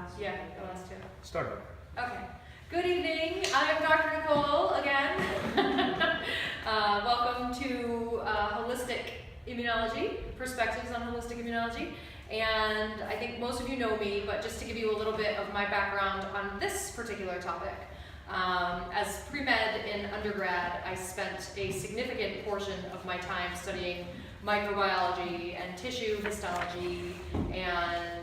last Yeah, year. the last two. Start. Okay. Good evening. I'm Dr. Nicole again. Welcome to Holistic Immunology, Perspectives on Holistic Immunology. And I think most of you know me, but just to give you a little bit of my background on this particular topic. As pre-med in undergrad, I spent a significant portion of my time studying microbiology and tissue histology and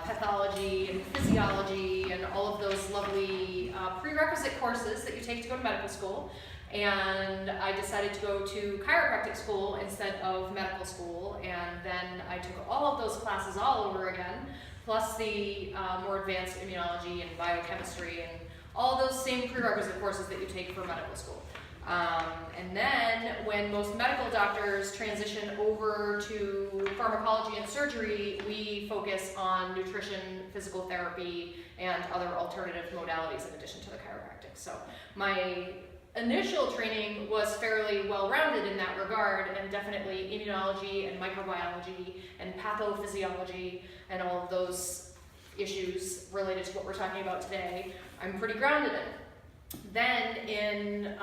pathology and physiology and all of those lovely prerequisite courses that you take to go to medical school. And I decided to go to chiropractic school instead of medical school, and then I took all of those classes all over again, plus the more advanced immunology and biochemistry and all those same prerequisite courses that you take for medical school. And then when most medical doctors transition over to pharmacology and surgery, we focus on nutrition, physical therapy, and other alternative modalities in addition to the chiropractic. So my initial training was fairly well-rounded in that regard, and definitely immunology and microbiology and pathophysiology and all of those issues related to what we're talking about today, I'm pretty grounded in. Then in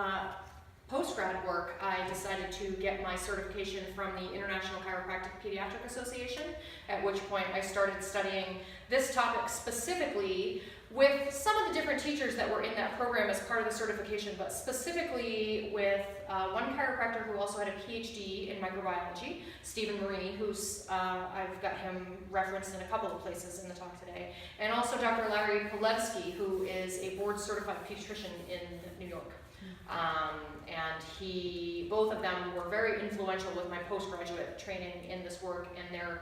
post-grad work, I decided to get my certification from the International Chiropractic Pediatric Association, at which point I started studying this topic specifically with some of the different teachers that were in that program as part of the certification, but specifically with one chiropractor who also had a PhD in microbiology, Stephen Marini, who's, I've got him referenced in a couple of places in the talk today, and also Dr. Larry Polewski, who is a board-certified pediatrician in New York. And both of them were very influential with my postgraduate training in this work, and they're,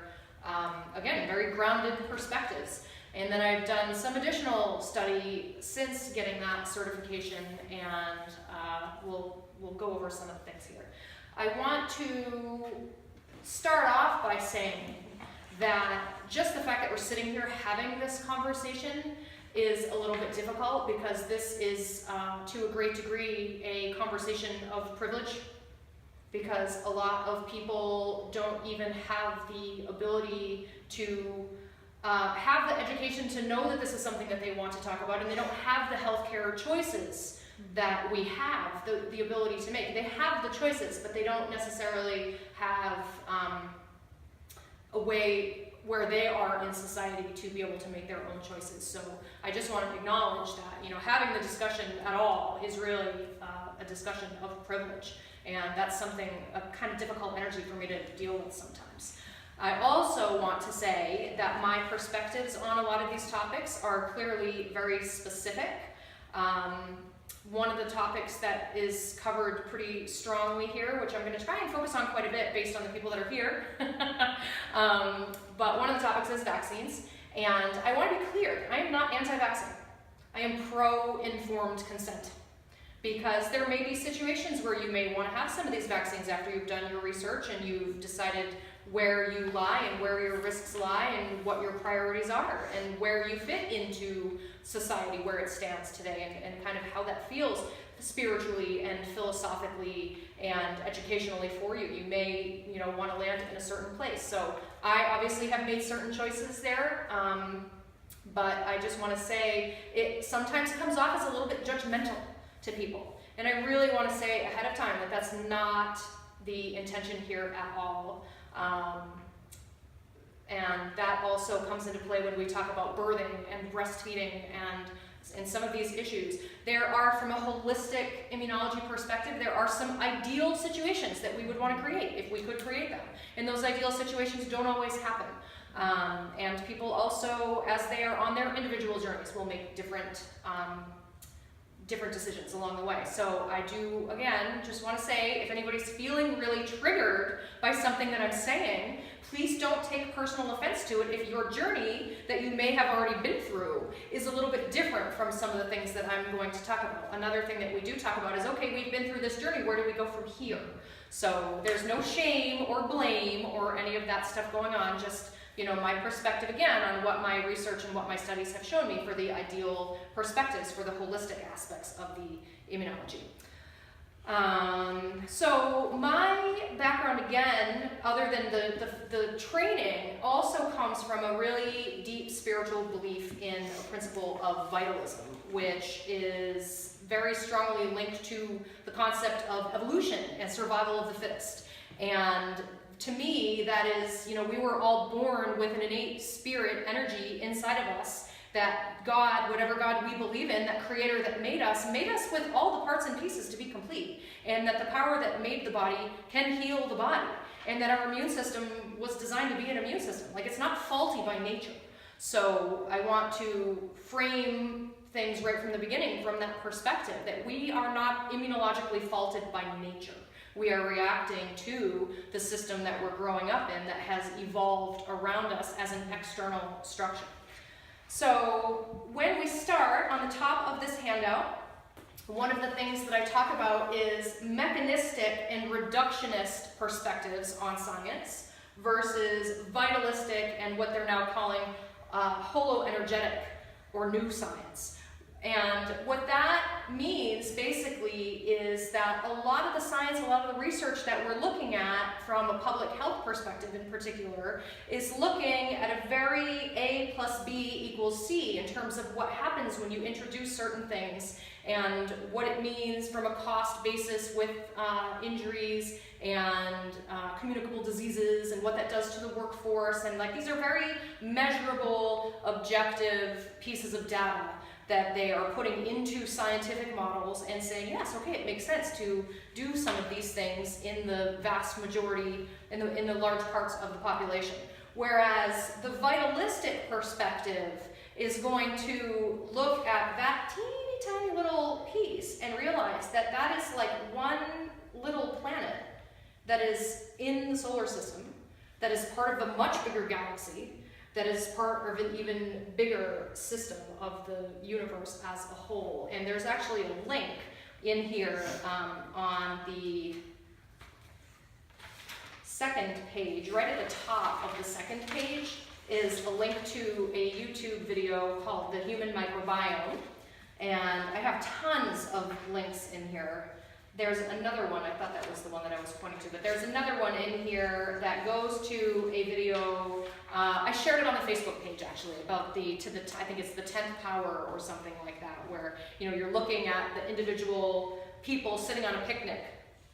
again, very grounded perspectives. And then I've done some additional study since getting that certification, and we'll go over some of the things here. I want to start off by saying that just the fact that we're sitting here having this conversation is a little bit difficult, because this is, to a great degree, a conversation of privilege, because a lot of people don't even have the ability to have the education to know that this is something that they want to talk about, and they don't have the healthcare choices that we have the ability to make. They have the choices, but they don't necessarily have a way where they are in society to be able to make their own choices. So I just want to acknowledge that, having the discussion at all is really a discussion of privilege, and that's something, a kind of difficult energy for me to deal with sometimes. I also want to say that my perspectives on a lot of these topics are clearly very specific. One of the topics that is covered pretty strongly here, which I'm going to try and focus on quite a bit based on the people that are here, but one of the topics is vaccines, and I want to be clear, I am not anti-vaccine. I am pro-informed consent, because there may be situations where you may want to have some of these vaccines after you've done your research and you've decided where you lie and where your risks lie and what your priorities are and where you fit into society, where it stands today, and kind of how that feels spiritually and philosophically and educationally for you. You may, want to land in a certain place. So I obviously have made certain choices there, but I just want to say it sometimes comes off as a little bit judgmental to people. And I really want to say ahead of time that that's not the intention here at all. And that also comes into play when we talk about birthing and breastfeeding and some of these issues. There are, from a holistic immunology perspective, there are some ideal situations that we would want to create if we could create them. And those ideal situations don't always happen. And people also, as they are on their individual journeys, will make different decisions along the way. So I do, again, just want to say, if anybody's feeling really triggered by something that I'm saying, please don't take personal offense to it if your journey that you may have already been through is a little bit different from some of the things that I'm going to talk about. Another thing that we do talk about is, okay, we've been through this journey, where do we go from here? So there's no shame or blame or any of that stuff going on, just my perspective again on what my research and what my studies have shown me for the ideal perspectives for the holistic aspects of the immunology. So my background, again, other than the training, also comes from a really deep spiritual belief in a principle of vitalism, which is very strongly linked to the concept of evolution and survival of the fittest. And to me, that is, we were all born with an innate spirit energy inside of us, that God, whatever God we believe in, that creator that made us with all the parts and pieces to be complete. And that the power that made the body can heal the body. And that our immune system was designed to be an immune system. Like, it's not faulty by nature. So I want to frame things right from the beginning from that perspective, that we are not immunologically faulted by nature. We are reacting to the system that we're growing up in that has evolved around us as an external structure. So when we start on the top of this handout, one of the things that I talk about is mechanistic and reductionist perspectives on science versus vitalistic and what they're now calling holoenergetic or new science. And what that means basically is that a lot of the science, a lot of the research that we're looking at from a public health perspective in particular is looking at a very A plus B equals C in terms of what happens when you introduce certain things and what it means from a cost basis with injuries and communicable diseases and what that does to the workforce. And like, these are very measurable, objective pieces of data that they are putting into scientific models and saying, yes, okay, it makes sense to do some of these things in the vast majority, in the large parts of the population. Whereas the vitalistic perspective is going to look at that teeny tiny little piece and realize that that is like one little planet that is in the solar system, that is part of a much bigger galaxy, that is part of an even bigger system of the universe as a whole. And there's actually a link in here on the second page. Right at the top of the second page is a link to a YouTube video called The Human Microbiome. And I have tons of links in here. There's another one, I thought that was the one that I was pointing to, but there's another one in here that goes to a video, I shared it on the Facebook page actually, about I think it's the 10th power or something like that, where you're looking at the individual people sitting on a picnic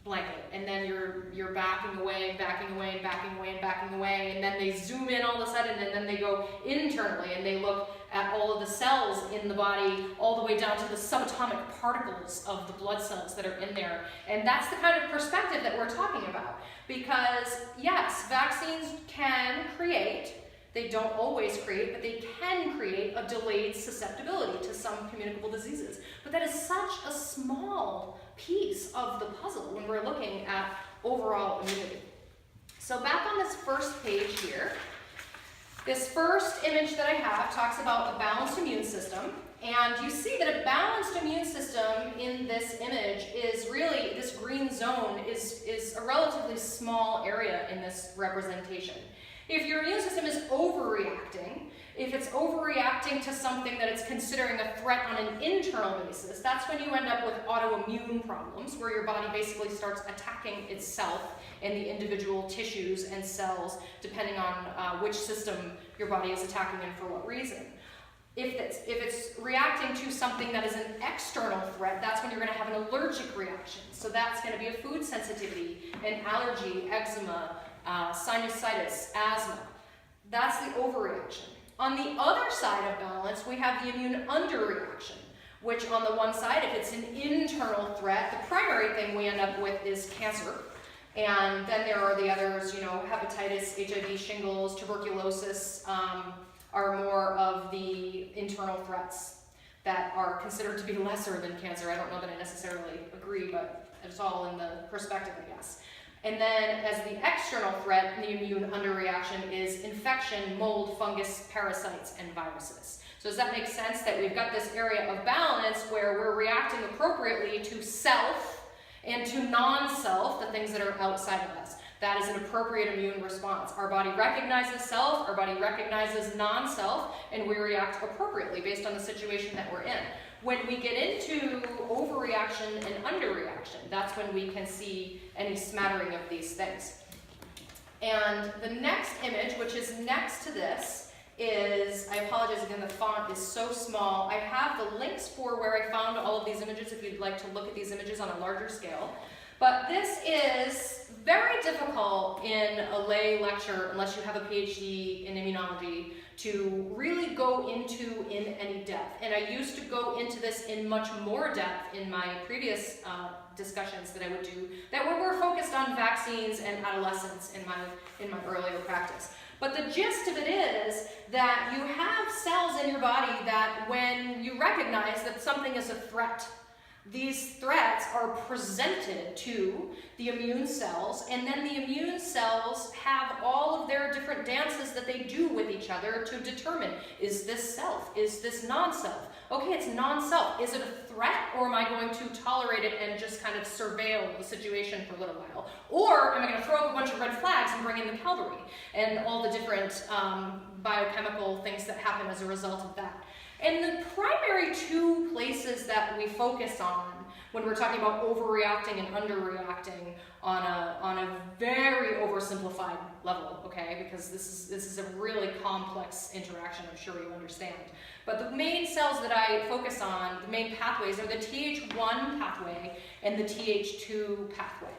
blanket, and then you're backing away and backing away and backing away and backing away, and then they zoom in all of a sudden, and then they go internally and they look at all of the cells in the body, all the way down to the subatomic particles of the blood cells that are in there. And that's the kind of perspective that we're talking about. Because yes, vaccines can create, they don't always create, but they can create a delayed susceptibility to some communicable diseases. But that is such a small piece of the puzzle when we're looking at overall immunity. So back on this first page here, this first image that I have talks about a balanced immune system, and you see that a balanced immune system in this image is really, this green zone is a relatively small area in this representation. If your immune system is overreacting, if it's overreacting to something that it's considering a threat on an internal basis, that's when you end up with autoimmune problems, where your body basically starts attacking itself and the individual tissues and cells, depending on which system your body is attacking and for what reason. If it's reacting to something that is an external threat, that's when you're going to have an allergic reaction. So that's going to be a food sensitivity, an allergy, eczema, sinusitis, asthma. That's the overreaction. On the other side of balance, we have the immune underreaction, which on the one side, if it's an internal threat, the primary thing we end up with is cancer. And then there are the others, hepatitis, HIV, shingles, tuberculosis, are more of the internal threats that are considered to be lesser than cancer. I don't know that I necessarily agree, but it's all in the perspective, I guess. And then as the external threat, the immune underreaction is infection, mold, fungus, parasites, and viruses. So does that make sense that we've got this area of balance where we're reacting appropriately to self and to non-self, the things that are outside of us. That is an appropriate immune response. Our body recognizes self, our body recognizes non-self, and we react appropriately based on the situation that we're in. When we get into overreaction and underreaction, that's when we can see any smattering of these things. And the next image, which is next to this, is, I apologize again, the font is so small. I have the links for where I found all of these images if you'd like to look at these images on a larger scale. But this is very difficult in a lay lecture, unless you have a PhD in immunology, to really go into in any depth. And I used to go into this in much more depth in my previous discussions that I would do that were more focused on vaccines and adolescents in my earlier practice. But the gist of it is that you have cells in your body that when you recognize that something is a threat, these threats are presented to the immune cells, and then the immune cells have all of their different dances that they do with each other to determine, is this self? Is this non-self? Okay, it's non-self. Is it a threat, or am I going to tolerate it and just kind of surveil the situation for a little while? Or am I going to throw up a bunch of red flags and bring in the cavalry and all the different biochemical things that happen as a result of that? And the primary two places that we focus on when we're talking about overreacting and underreacting on a very oversimplified level, okay, because this is a really complex interaction, I'm sure you understand. But the main cells that I focus on, the main pathways, are the Th1 pathway and the Th2 pathway.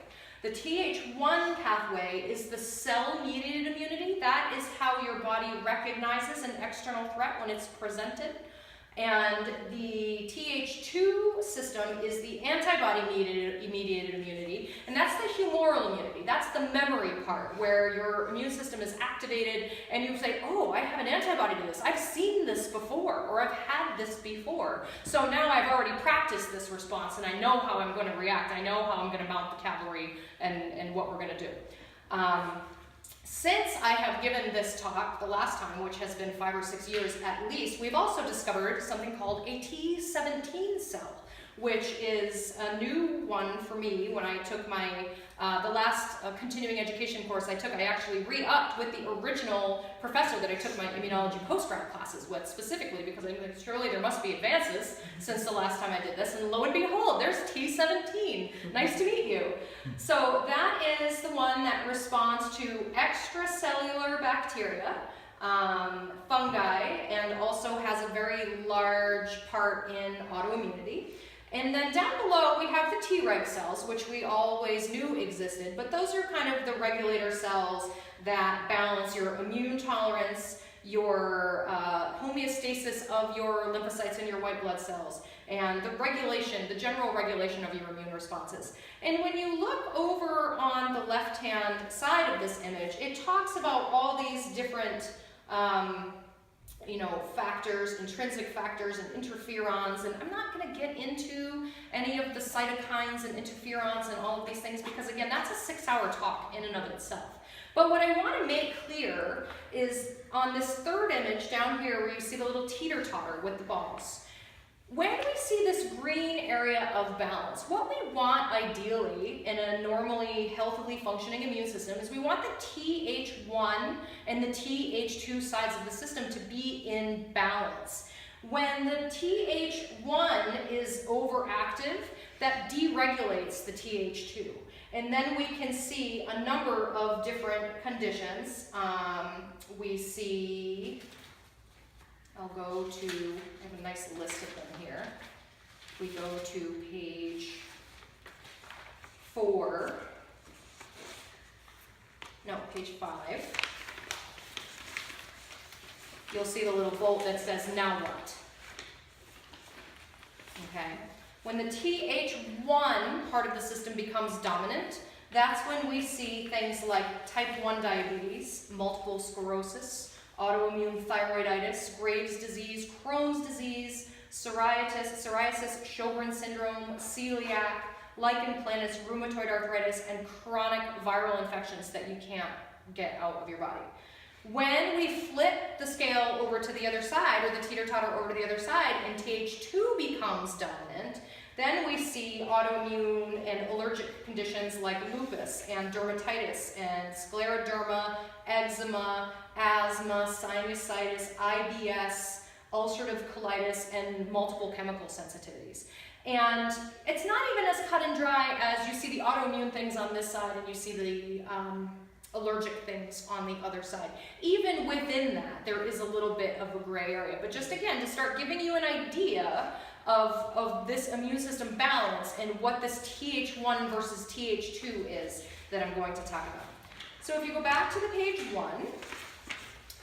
The Th1 pathway is the cell-mediated immunity. That is how your body recognizes an external threat when it's presented. And the Th2 system is the antibody-mediated immunity, and that's the humoral immunity. That's the memory part, where your immune system is activated and you say, oh, I have an antibody to this. I've seen this before, or I've had this before. So now I've already practiced this response, and I know how I'm going to react. I know how I'm going to mount the cavalry and what we're going to do. Since I have given this talk the last time, which has been 5 or 6 years at least, we've also discovered something called a T17 cell, which is a new one for me. When I took my, the last continuing education course I took, I actually re-upped with the original professor that I took my immunology postgrad classes with, specifically because I think surely there must be advances since the last time I did this, and lo and behold, there's T17. Nice to meet you. So that is the one that responds to extracellular bacteria, fungi, and also has a very large part in autoimmunity. And then down below we have the Treg cells, which we always knew existed, but those are kind of the regulator cells that balance your immune tolerance, your homeostasis of your lymphocytes and your white blood cells, and the regulation, the general regulation of your immune responses. And when you look over on the left-hand side of this image, it talks about all these different factors, intrinsic factors and interferons, and I'm not going to get into any of the cytokines and interferons and all of these things because, again, that's a 6-hour talk in and of itself. But what I want to make clear is on this third image down here where you see the little teeter-totter with the balls, when we see this green area of balance, what we want ideally in a normally healthily functioning immune system is we want the Th1 and the Th2 sides of the system to be in balance. When the Th1 is overactive, that deregulates the Th2. And then we can see a number of different conditions. We see, I'll go to, I have a nice list of them here. We go to page 4. No, page 5. You'll see the little bolt that says, now what? Okay. When the Th1 part of the system becomes dominant, that's when we see things like type 1 diabetes, multiple sclerosis, autoimmune thyroiditis, Graves' disease, Crohn's disease, psoriasis, Sjogren's syndrome, celiac, lichen planus, rheumatoid arthritis, and chronic viral infections that you can't get out of your body. When we flip the scale over to the other side, or the teeter-totter over to the other side, and Th2 becomes dominant, then we see autoimmune and allergic conditions like lupus and dermatitis and scleroderma, eczema, asthma, sinusitis, IBS, ulcerative colitis, and multiple chemical sensitivities. And it's not even as cut and dry as you see the autoimmune things on this side and you see the allergic things on the other side. Even within that, there is a little bit of a gray area. But just again, to start giving you an idea of this immune system balance and what this Th1 versus Th2 is that I'm going to talk about. So if you go back to the page 1,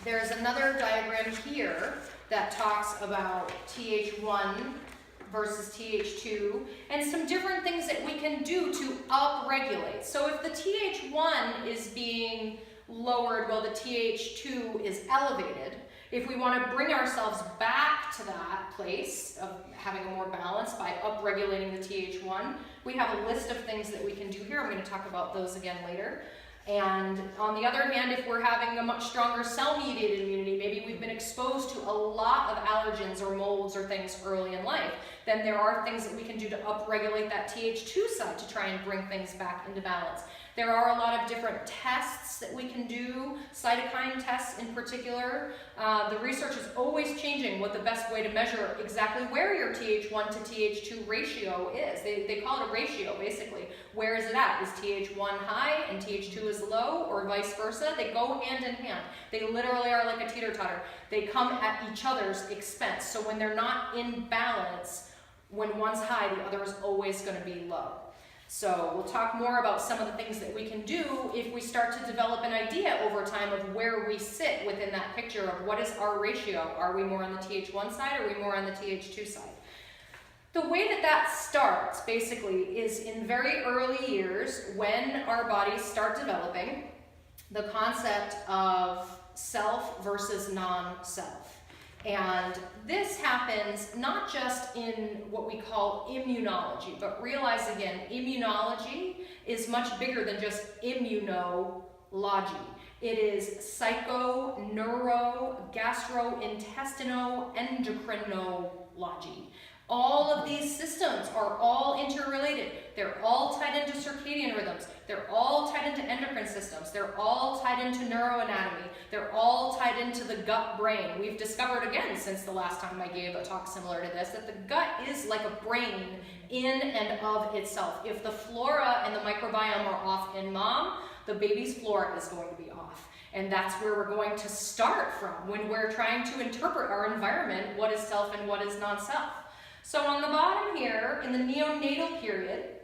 there's another diagram here that talks about Th1 versus Th2 and some different things that we can do to upregulate. So if the Th1 is being lowered while the Th2 is elevated, if we want to bring ourselves back to that place of having a more balance by upregulating the Th1, we have a list of things that we can do here. I'm going to talk about those again later. And on the other hand, if we're having a much stronger cell-mediated immunity, maybe we've been exposed to a lot of allergens or molds or things early in life, then there are things that we can do to upregulate that Th2 side to try and bring things back into balance. There are a lot of different tests that we can do, cytokine tests in particular. The research is always changing what the best way to measure exactly where your Th1 to Th2 ratio is. They call it a ratio, basically. Where is it at? Is Th1 high and Th2 is low, or vice versa? They go hand in hand. They literally are like a teeter-totter. They come at each other's expense. So when they're not in balance, when one's high, the other is always going to be low. So we'll talk more about some of the things that we can do if we start to develop an idea over time of where we sit within that picture of what is our ratio. Are we more on the Th1 side, or are we more on the Th2 side? The way that that starts, basically, is in very early years when our bodies start developing the concept of self versus non-self. And this happens not just in what we call immunology, but realize again, immunology is much bigger than just immunology. It is psycho, neuro, gastrointestinal, endocrinology. All of these systems are all interrelated. They're all tied into circadian rhythms. They're all tied into endocrine systems. They're all tied into neuroanatomy. They're all tied into the gut-brain. We've discovered again since the last time I gave a talk similar to this that the gut is like a brain in and of itself. If the flora and the microbiome are off in mom, the baby's flora is going to be off. And that's where we're going to start from when we're trying to interpret our environment, what is self and what is non-self. So on the bottom here, in the neonatal period,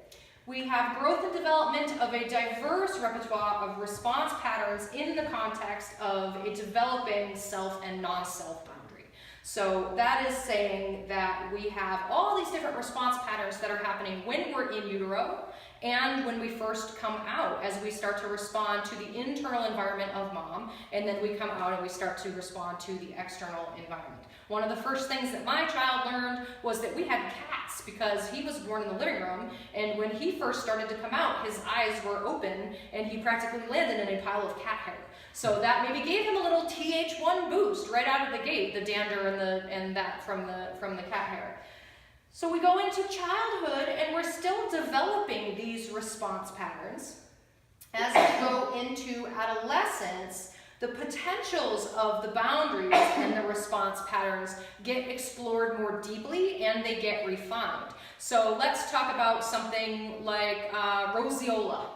we have growth and development of a diverse repertoire of response patterns in the context of a developing self and non-self boundary. So that is saying that we have all these different response patterns that are happening when we're in utero and when we first come out, as we start to respond to the internal environment of mom, and then we come out and we start to respond to the external environment. One of the first things that my child learned was that we had cats because he was born in the living room, and when he first started to come out, his eyes were open and he practically landed in a pile of cat hair. So that maybe gave him a little Th1 boost right out of the gate, the dander and that from the cat hair. So we go into childhood and we're still developing these response patterns. As we go into adolescence, the potentials of the boundaries and the response patterns get explored more deeply and they get refined. So let's talk about something like roseola.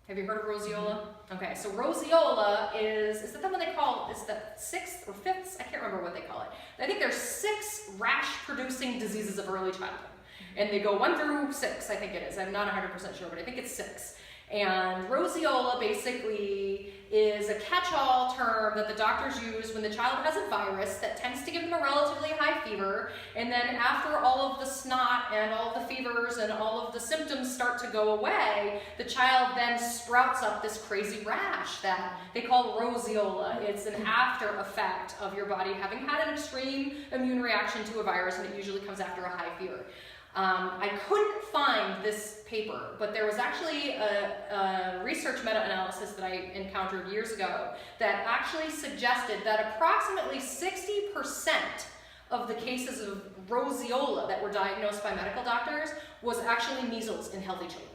Have you heard of roseola? Okay, so roseola is that the one they call, is the 6th or 5th? I can't remember what they call it. I think there's 6 rash-producing diseases of early childhood. And they go 1 through 6, I think it is. I'm not 100% sure, but I think it's 6. And roseola basically is a catch-all term that the doctors use when the child has a virus that tends to give them a relatively high fever, and then after all of the snot and all of the fevers and all of the symptoms start to go away, the child then sprouts up this crazy rash that they call roseola. It's an after effect of your body having had an extreme immune reaction to a virus, and it usually comes after a high fever. I couldn't find this paper, but there was actually a research meta-analysis that I encountered years ago that actually suggested that approximately 60% of the cases of roseola that were diagnosed by medical doctors was actually measles in healthy children.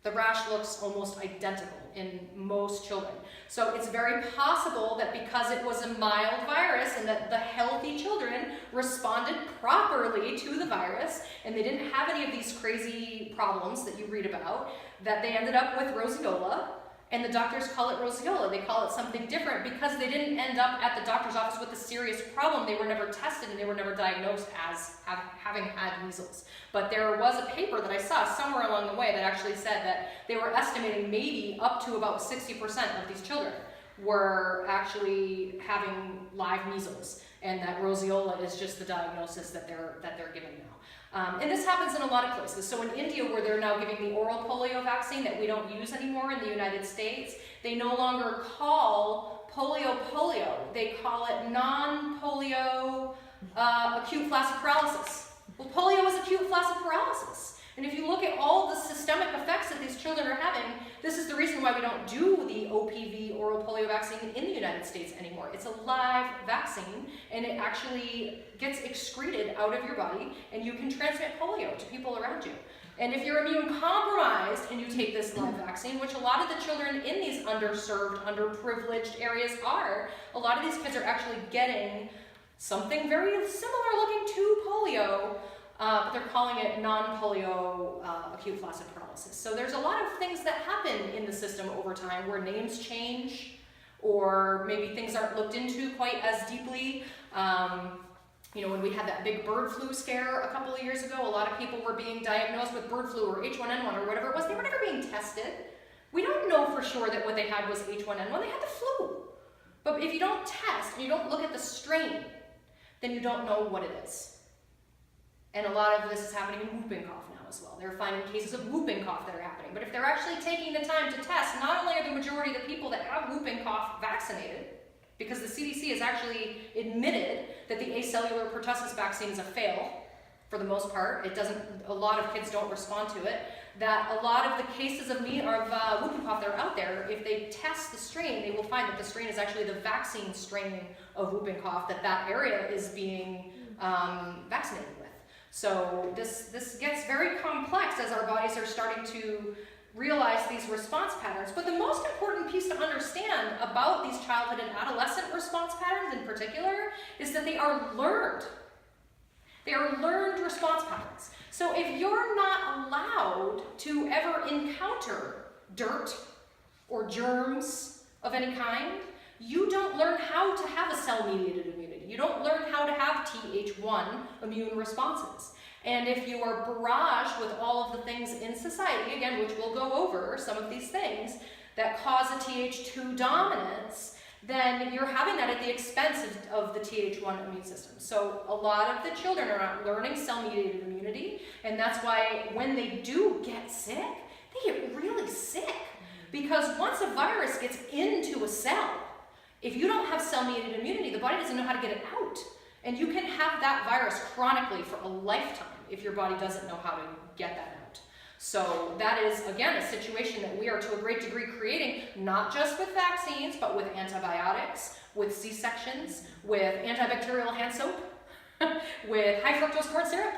The rash looks almost identical in most children. So it's very possible that because it was a mild virus and that the healthy children responded properly to the virus and they didn't have any of these crazy problems that you read about, that they ended up with roseola, and the doctors call it roseola. They call it something different because they didn't end up at the doctor's office with a serious problem. They were never tested and they were never diagnosed as having had measles. But there was a paper that I saw somewhere along the way that actually said that they were estimating maybe up to about 60% of these children were actually having live measles, and that roseola is just the diagnosis that they're given now. And this happens in a lot of places. So in India, where they're now giving the oral polio vaccine that we don't use anymore in the United States, they no longer call polio. They call it non-polio acute flaccid paralysis. Well, polio is acute flaccid paralysis. And if you look at all the systemic effects that these children are having, this is the reason why we don't do the OPV oral polio vaccine in the United States anymore. It's a live vaccine, and it actually gets excreted out of your body, and you can transmit polio to people around you. And if you're immune compromised and you take this live vaccine, which a lot of the children in these underserved, underprivileged areas are, a lot of these kids are actually getting something very similar looking to polio, but they're calling it non-polio acute flaccid paralysis. So there's a lot of things that happen in the system over time where names change, or maybe things aren't looked into quite as deeply. You know, when we had that big bird flu scare a couple of years ago, a lot of people were being diagnosed with bird flu or H1N1 or whatever it was. They were never being tested. We don't know for sure that what they had was H1N1. They had the flu. But if you don't test and you don't look at the strain, then you don't know what it is. And a lot of this is happening in whooping cough now as well. They're finding cases of whooping cough that are happening. But if they're actually taking the time to test, not only are the majority of the people that have whooping cough vaccinated, because the CDC has actually admitted that the acellular pertussis vaccine is a fail for the most part. It doesn't, a lot of kids don't respond to it. That a lot of the cases of whooping cough that are out there, if they test the strain, they will find that the strain is actually the vaccine strain of whooping cough that area is being vaccinated with. So this gets very complex as our bodies are starting to realize these response patterns. But the most important piece to understand about these childhood and adolescent response patterns in particular is that they are learned. They are learned response patterns. So if you're not allowed to ever encounter dirt or germs of any kind, you don't learn how to have a cell-mediated immunity. You don't learn how to have Th1 immune responses. And if you are barraged with all of the things in society, again, which we'll go over, some of these things that cause a Th2 dominance, then you're having that at the expense of the Th1 immune system. So a lot of the children are not learning cell-mediated immunity, and that's why when they do get sick, they get really sick. Because once a virus gets into a cell, if you don't have cell-mediated immunity, the body doesn't know how to get it out. And you can have that virus chronically for a lifetime if your body doesn't know how to get that out. So that is, again, a situation that we are to a great degree creating, not just with vaccines, but with antibiotics, with C-sections, with antibacterial hand soap, with high fructose corn syrup.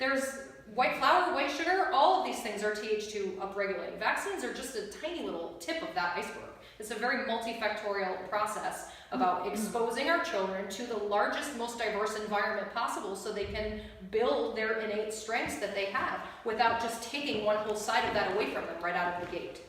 There's white flour, white sugar, all of these things are Th2 upregulating. Vaccines are just a tiny little tip of that iceberg. It's a very multifactorial process about exposing our children to the largest, most diverse environment possible so they can build their innate strengths that they have without just taking one whole side of that away from them right out of the gate.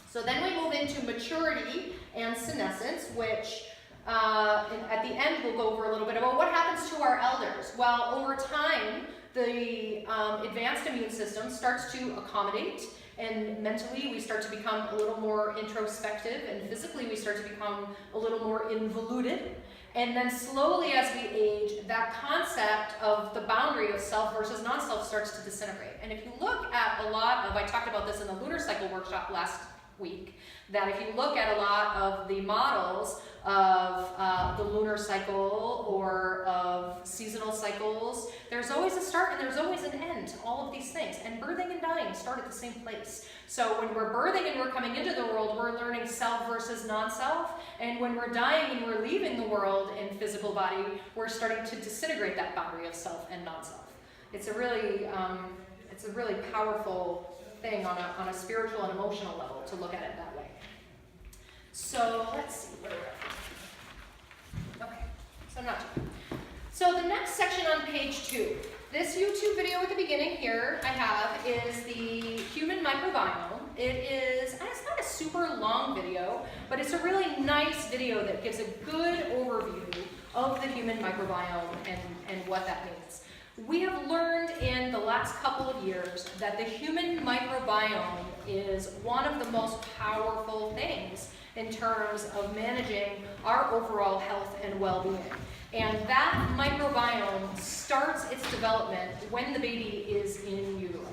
So then we move into maturity and senescence, which at the end we'll go over a little bit about what happens to our elders. Well, over time, the advanced immune system starts to accommodate, and mentally we start to become a little more introspective, and physically we start to become a little more involuted. And then slowly as we age, that concept of the boundary of self versus non-self starts to disintegrate. And if you look at a lot of, I talked about this in the lunar cycle workshop last week, that if you look at a lot of the models of the lunar cycle or of seasonal cycles, cycles. There's always a start and there's always an end to all of these things. And birthing and dying start at the same place. So when we're birthing and we're coming into the world, we're learning self versus non-self. And when we're dying and we're leaving the world in physical body, we're starting to disintegrate that boundary of self and non-self. It's a really powerful thing on a spiritual and emotional level to look at it that way. So let's see, where are we? Okay, so not too bad. So the next section on page 2, this YouTube video at the beginning here I have is the human microbiome. It's not a super long video, but it's a really nice video that gives a good overview of the human microbiome and what that means. We have learned in the last couple of years that the human microbiome is one of the most powerful things in terms of managing our overall health and well-being. And that microbiome starts its development when the baby is in utero.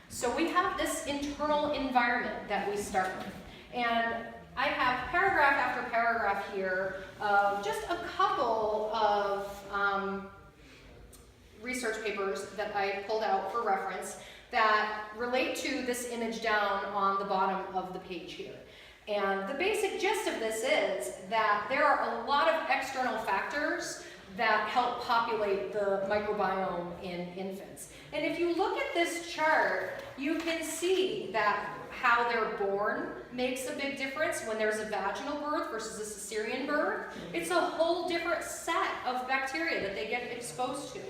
So we have this internal environment that we start with. And I have paragraph after paragraph here of just a couple of research papers that I pulled out for reference that relate to this image down on the bottom of the page here. And the basic gist of this is that there are a lot of external factors that help populate the microbiome in infants. And if you look at this chart, you can see that how they're born makes a big difference when there's a vaginal birth versus a cesarean birth. It's a whole different set of bacteria that they get exposed to.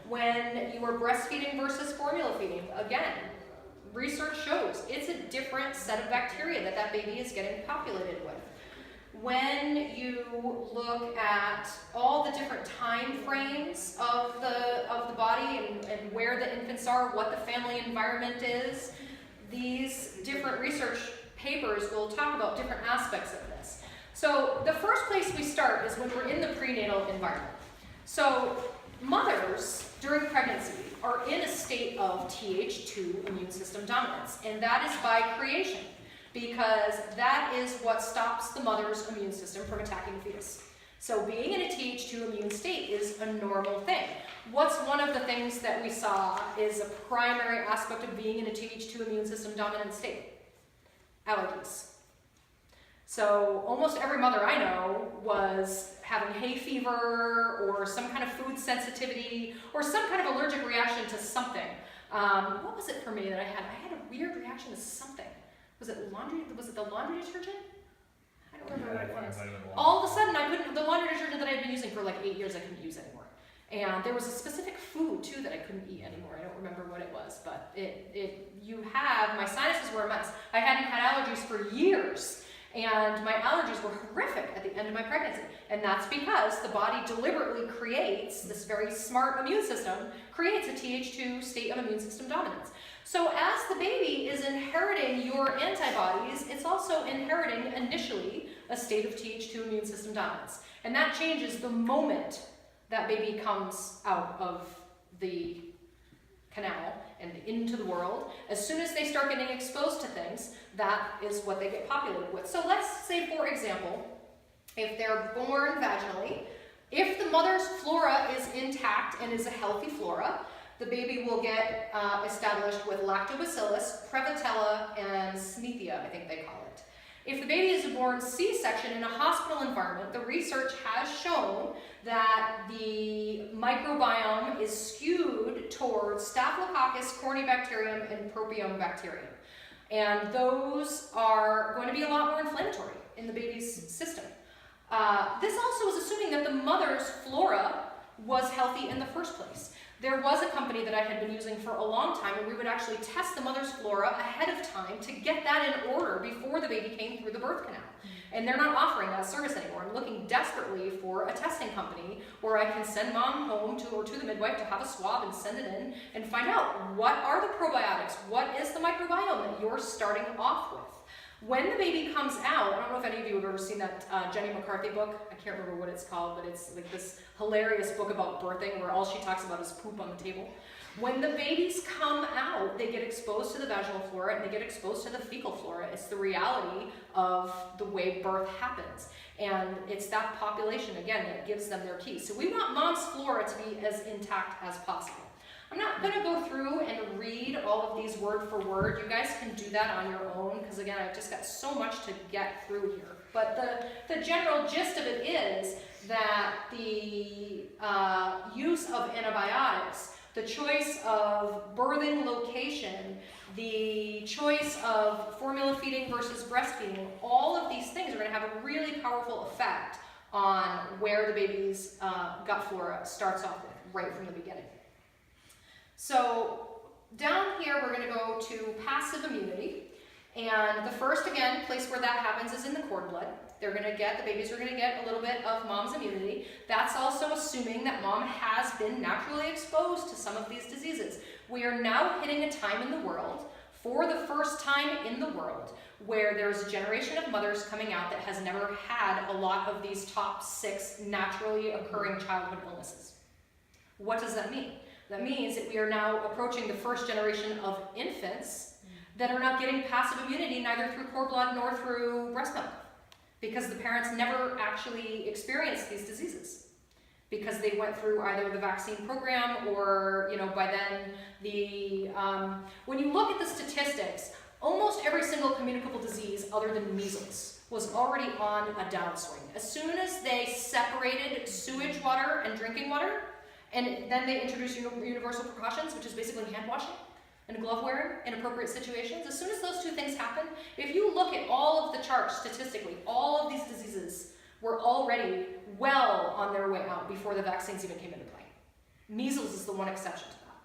When you are breastfeeding versus formula feeding, again, research shows it's a different set of bacteria that baby is getting populated with. When you look at all the different time frames of the body and where the infants are, what the family environment is, these different research papers will talk about different aspects of this. So the first place we start is when we're in the prenatal environment. So mothers during pregnancy are in a state of Th2 immune system dominance, and that is by creation, because that is what stops the mother's immune system from attacking the fetus. So being in a Th2 immune state is a normal thing. What's one of the things that we saw is a primary aspect of being in a Th2 immune system dominant state? Allergies. So almost every mother I know was having hay fever or some kind of food sensitivity or some kind of allergic reaction to something. What was it for me that I had? I had a weird reaction to something. Was it laundry? Was it the laundry detergent? I don't remember what it was. All of a sudden, the laundry detergent that I had been using for like 8 years, I couldn't use anymore. And there was a specific food too that I couldn't eat anymore. I don't remember what it was, but my sinuses were a mess. I hadn't had allergies for years. And my allergies were horrific at the end of my pregnancy. And that's because the body deliberately creates, this very smart immune system, creates a Th2 state of immune system dominance. So as the baby is inheriting your antibodies, it's also inheriting initially a state of Th2 immune system dominance. And that changes the moment that baby comes out of the canal and into the world. As soon as they start getting exposed to things, that is what they get populated with. So let's say, for example, if they're born vaginally, if the mother's flora is intact and is a healthy flora, the baby will get established with lactobacillus, prevotella, and smithia, I think they call it. If the baby is born C-section in a hospital environment, the research has shown that the microbiome is skewed towards Staphylococcus, Corynebacterium, and Propionibacterium. And those are going to be a lot more inflammatory in the baby's system. This also is assuming that the mother's flora was healthy in the first place. There was a company that I had been using for a long time, and we would actually test the mother's flora ahead of time to get that in order before the baby came through the birth canal. And they're not offering that service anymore. I'm looking desperately for a testing company where I can send mom home to the midwife to have a swab and send it in and find out what are the probiotics, what is the microbiome that you're starting off with. When the baby comes out, I don't know if any of you have ever seen that Jenny McCarthy book. I can't remember what it's called, but it's like this hilarious book about birthing where all she talks about is poop on the table. When the babies come out, they get exposed to the vaginal flora and they get exposed to the fecal flora. It's the reality of the way birth happens. And it's that population, again, that gives them their keys. So we want mom's flora to be as intact as possible. I'm not going to go through and read all of these word for word. You guys can do that on your own because, again, I've just got so much to get through here. But the general gist of it is that the use of antibiotics, the choice of birthing location, the choice of formula feeding versus breastfeeding, all of these things are going to have a really powerful effect on where the baby's gut flora starts off with, right from the beginning. So down here, we're going to go to passive immunity. And the first, again, place where that happens is in the cord blood. The babies are going to get a little bit of mom's immunity. That's also assuming that mom has been naturally exposed to some of these diseases. We are now hitting a time in the world, for the first time in the world, where there's a generation of mothers coming out that has never had a lot of these top 6 naturally occurring childhood illnesses. What does that mean? That means that we are now approaching the first generation of infants that are not getting passive immunity neither through cord blood nor through breast milk, because the parents never actually experienced these diseases because they went through either the vaccine program or, by then when you look at the statistics, almost every single communicable disease other than measles was already on a downswing. As soon as they separated sewage water and drinking water, and then they introduced universal precautions, which is basically hand washing and glove wearing in appropriate situations. As soon as those two things happen, if you look at all of the charts statistically, all of these diseases were already well on their way out before the vaccines even came into play. Measles is the one exception to that.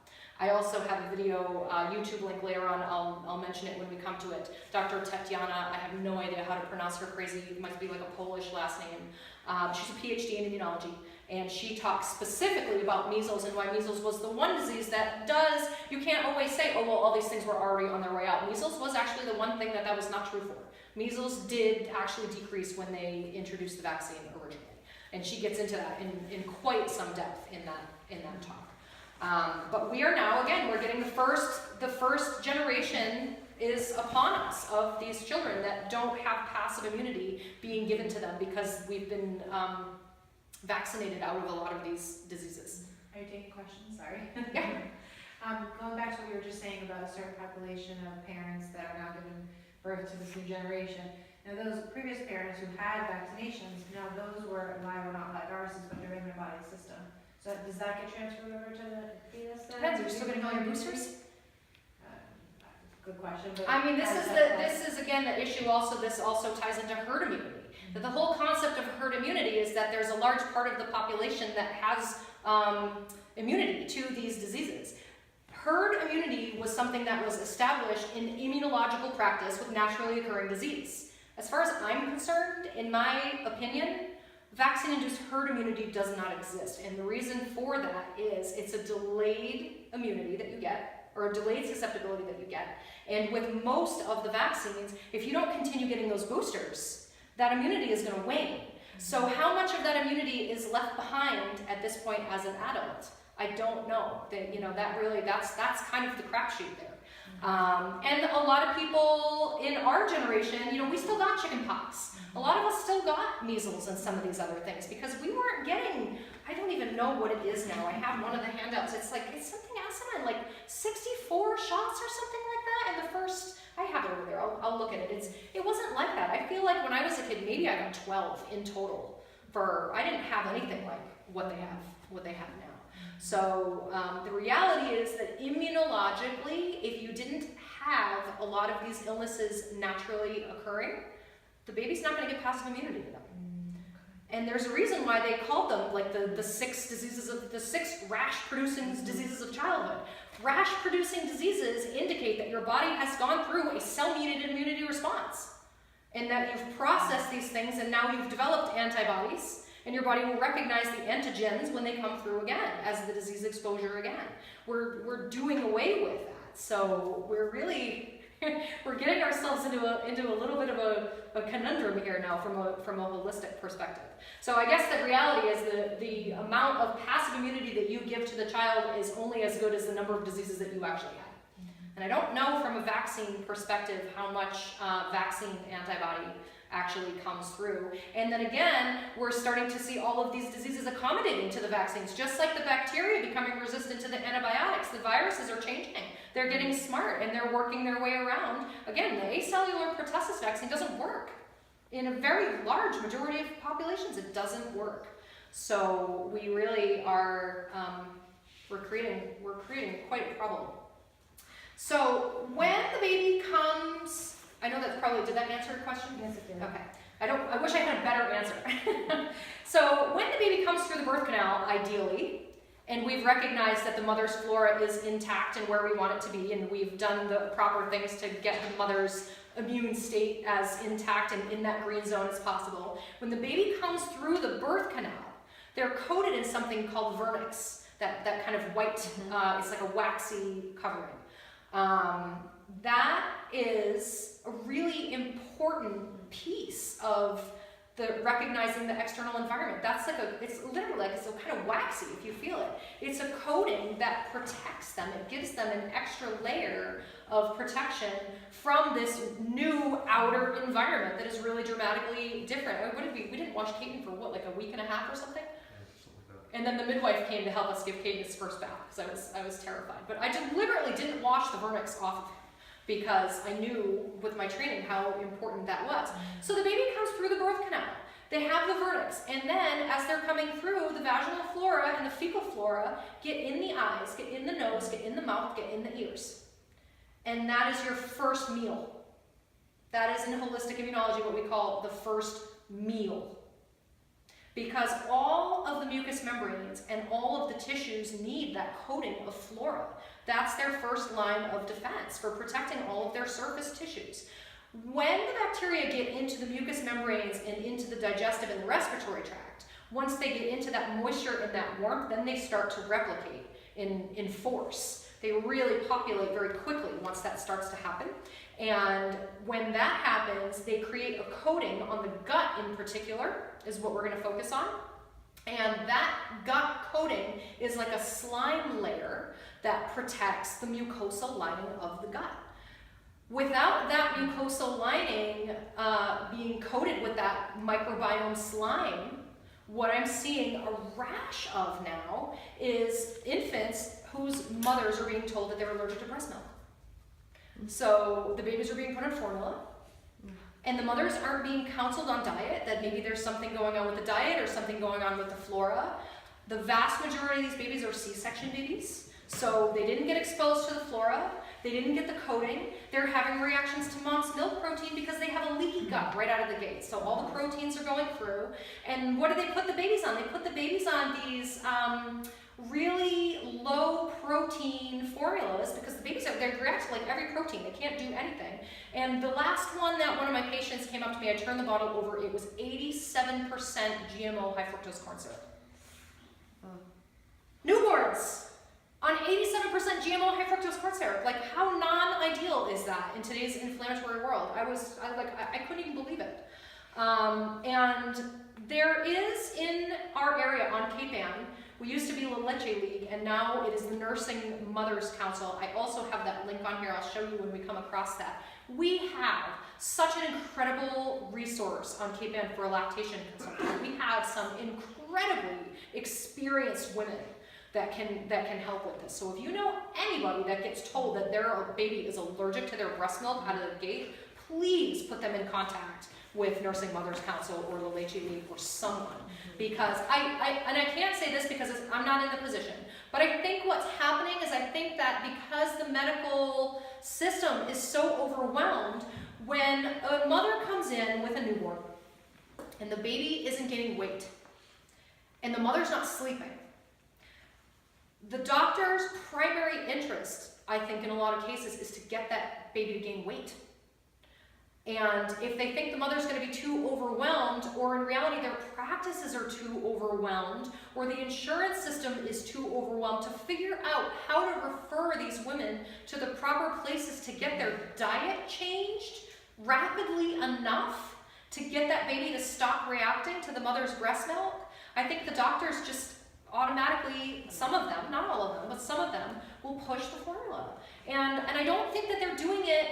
I also have a video, YouTube link later on, I'll mention it when we come to it. Dr. Tetiana, I have no idea how to pronounce her crazy, it might be like a Polish last name. She's a PhD in immunology. And she talks specifically about measles and why measles was the one disease that you can't always say, oh, well, all these things were already on their way out. Measles was actually the one thing that was not true for. Measles did actually decrease when they introduced the vaccine originally. And she gets into that in quite some depth in that talk. But we are now, again, we're getting the first generation is upon us of these children that don't have passive immunity being given to them because we've been vaccinated out of a lot of these diseases. Are you taking questions? Sorry. Yeah. Going back to what you were just saying about a certain population of parents that are now giving birth to this new generation. Now those previous parents who had vaccinations, now those were live or not live viruses, but they're in their body system. So does that get transferred over to the fetus then? Depends, are you still getting all your boosters? Good question. But I mean, this is again the issue also, this also ties into herd immunity. That the whole concept of herd immunity is that there's a large part of the population that has immunity to these diseases. Herd immunity was something that was established in immunological practice with naturally occurring disease. As far as I'm concerned, in my opinion, vaccine-induced herd immunity does not exist. And the reason for that is it's a delayed immunity that you get, or a delayed susceptibility that you get. And with most of the vaccines, if you don't continue getting those boosters, that immunity is going to wane. So how much of that immunity is left behind at this point as an adult? I don't know. That's kind of the crapshoot there. And a lot of people in our generation, we still got chickenpox. A lot of us still got measles and some of these other things because we weren't getting, I don't even know what it is now. I have one of the handouts. It's something asinine, like 64 shots or something like that in the first, I have it over there, I'll look at it. It wasn't like that. I feel like when I was a kid, maybe I got 12 in total I didn't have anything like what they have now. So the reality is that immunologically, if you didn't have a lot of these illnesses naturally occurring, the baby's not going to get passive immunity to them. And there's a reason why they called them like the 6 rash-producing diseases of childhood. Rash-producing diseases indicate that your body has gone through a cell-mediated immunity response, and that you've processed these things, and now you've developed antibodies, and your body will recognize the antigens when they come through again as the disease exposure again. We're doing away with that. So we're really we're getting ourselves into a little bit of a conundrum here now from a holistic perspective. So I guess the reality is the amount of passive immunity that you give to the child is only as good as the number of diseases that you actually had. And I don't know from a vaccine perspective how much vaccine antibody actually comes through. And then again, we're starting to see all of these diseases accommodating to the vaccines. Just like the bacteria becoming resistant to the antibiotics, the viruses are changing. They're getting smart and they're working their way around. Again, the acellular pertussis vaccine doesn't work. In a very large majority of populations, it doesn't work. So we really are, we're creating quite a problem. So when the baby comes, I know that's probably, did that answer your question? Yes, it did. Okay. I wish I had a better answer. So when the baby comes through the birth canal, ideally, and we've recognized that the mother's flora is intact and where we want it to be, and we've done the proper things to get the mother's immune state as intact and in that green zone as possible. When the baby comes through the birth canal, they're coated in something called vernix, that kind of white, it's like a waxy covering. That is a really important piece of the recognizing the external environment. That's like it's literally like, it's so kind of waxy if you feel it. It's a coating that protects them. It gives them an extra layer of protection from this new outer environment that is really dramatically different. What did we didn't watch Caden for what, like a week and a half or something? And then the midwife came to help us give Caden his first bath because I was terrified. But I deliberately didn't wash the vernix off of him because I knew with my training how important that was. So the baby comes through the birth canal. They have the vernix, and then as they're coming through, the vaginal flora and the fecal flora get in the eyes, get in the nose, get in the mouth, get in the ears. And that is your first meal. That is in holistic immunology what we call the first meal. Because all of the mucous membranes and all of the tissues need that coating of flora. That's their first line of defense for protecting all of their surface tissues. When the bacteria get into the mucous membranes and into the digestive and the respiratory tract, once they get into that moisture and that warmth, then they start to replicate in force. They really populate very quickly once that starts to happen. And when that happens, they create a coating on the gut in particular, is what we're going to focus on. And that gut coating is like a slime layer that protects the mucosal lining of the gut. Without that mucosal lining being coated with that microbiome slime, what I'm seeing a rash of now is infants whose mothers are being told that they're allergic to breast milk. So the babies are being put on formula, and the mothers aren't being counseled on diet, that maybe there's something going on with the diet or something going on with the flora. The vast majority of these babies are C-section babies, so they didn't get exposed to the flora, they didn't get the coating, they're having reactions to mom's milk protein because they have a leaky gut right out of the gate. So all the proteins are going through, and what do they put the babies on? They put the babies on these really low protein formulas because the babies they react to like every protein. They can't do anything. And the last one that one of my patients came up to me, I turned the bottle over, it was 87% GMO high fructose corn syrup. Newborns on 87% GMO high fructose corn syrup. Like, how non-ideal is that in today's inflammatory world? I couldn't even believe it. And there is in our area on Cape Ann, we used to be La Leche League, and now it is the Nursing Mothers Council. I also have that link on here. I'll show you when we come across that. We have such an incredible resource on Cape Ann for lactation consulting. We have some incredibly experienced women that can help with this. So if you know anybody that gets told that their baby is allergic to their breast milk out of the gate, please put them in contact with Nursing Mothers Council or La Leche League or someone. Because I can't say this because I'm not in the position, but I think what's happening is I think that because the medical system is so overwhelmed, when a mother comes in with a newborn and the baby isn't gaining weight and the mother's not sleeping, the doctor's primary interest, I think in a lot of cases, is to get that baby to gain weight. And if they think the mother's going to be too overwhelmed, or in reality their practices are too overwhelmed, or the insurance system is too overwhelmed, overwhelmed to figure out how to refer these women to the proper places to get their diet changed rapidly enough to get that baby to stop reacting to the mother's breast milk. I think the doctors just automatically, some of them, not all of them, but some of them will push the formula. And I don't think that they're doing it,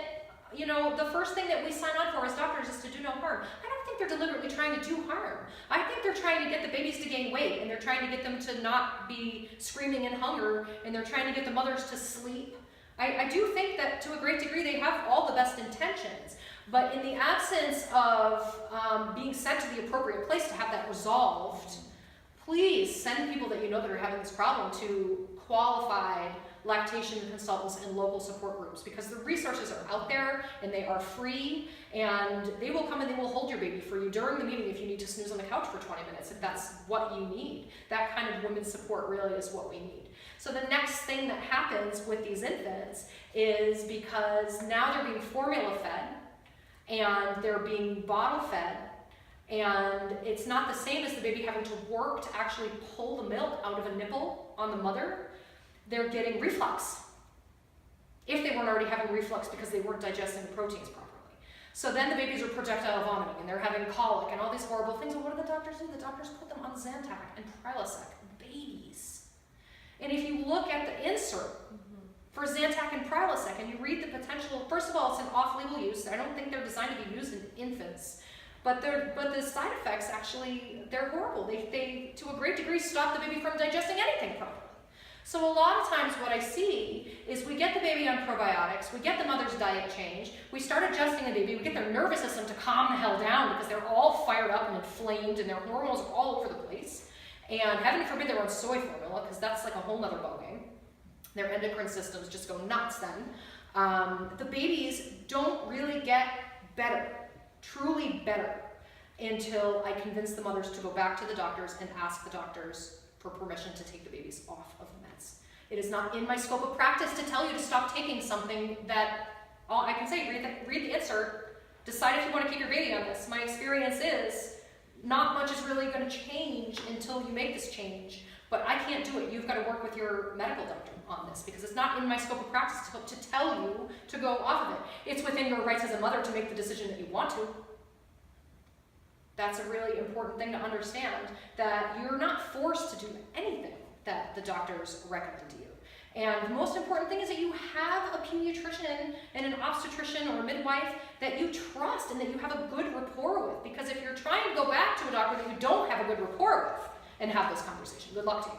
you know, the first thing that we sign on for as doctors is to do no harm. I don't think they're deliberately trying to do harm. I think they're trying to get the babies to gain weight, and they're trying to get them to not be screaming in hunger, and they're trying to get the mothers to sleep. I do think that to a great degree they have all the best intentions, but in the absence of being sent to the appropriate place to have that resolved, please send people that you know that are having this problem to qualified lactation consultants and local support groups, because the resources are out there and they are free, and they will come and they will hold your baby for you during the meeting if you need to snooze on the couch for 20 minutes, if that's what you need. That kind of women's support really is what we need. So the next thing that happens with these infants is, because now they're being formula fed and they're being bottle fed, and it's not the same as the baby having to work to actually pull the milk out of a nipple on the mother. They're getting reflux, if they weren't already having reflux because they weren't digesting the proteins properly. So then the babies are projectile vomiting, and they're having colic and all these horrible things. And what do the doctors do? The doctors put them on Zantac and Prilosec, babies. And if you look at the insert for Zantac and Prilosec and you read the potential, first of all, it's an off-label use. I don't think they're designed to be used in infants. But the side effects actually, they're horrible. They to a great degree, stop the baby from digesting anything properly. So a lot of times what I see is we get the baby on probiotics, we get the mother's diet changed, we start adjusting the baby, we get their nervous system to calm the hell down because they're all fired up and inflamed and their hormones are all over the place. And heaven forbid they're on soy formula, because that's like a whole nother ballgame. Their endocrine systems just go nuts then. The babies don't really get better, truly better, until I convince the mothers to go back to the doctors and ask the doctors for permission to take the babies off of the meds. It is not in my scope of practice to tell you to stop taking something that, all I can say, read the insert, decide if you want to keep your baby on this. My experience is not much is really going to change until you make this change, but I can't do it. You've got to work with your medical doctor on this, because it's not in my scope of practice to tell you to go off of it. It's within your rights as a mother to make the decision that you want to. That's a really important thing to understand, that you're not forced to do anything that the doctors recommend to you. And the most important thing is that you have a pediatrician and an obstetrician or a midwife that you trust and that you have a good rapport with. Because if you're trying to go back to a doctor that you don't have a good rapport with and have this conversation, good luck to you.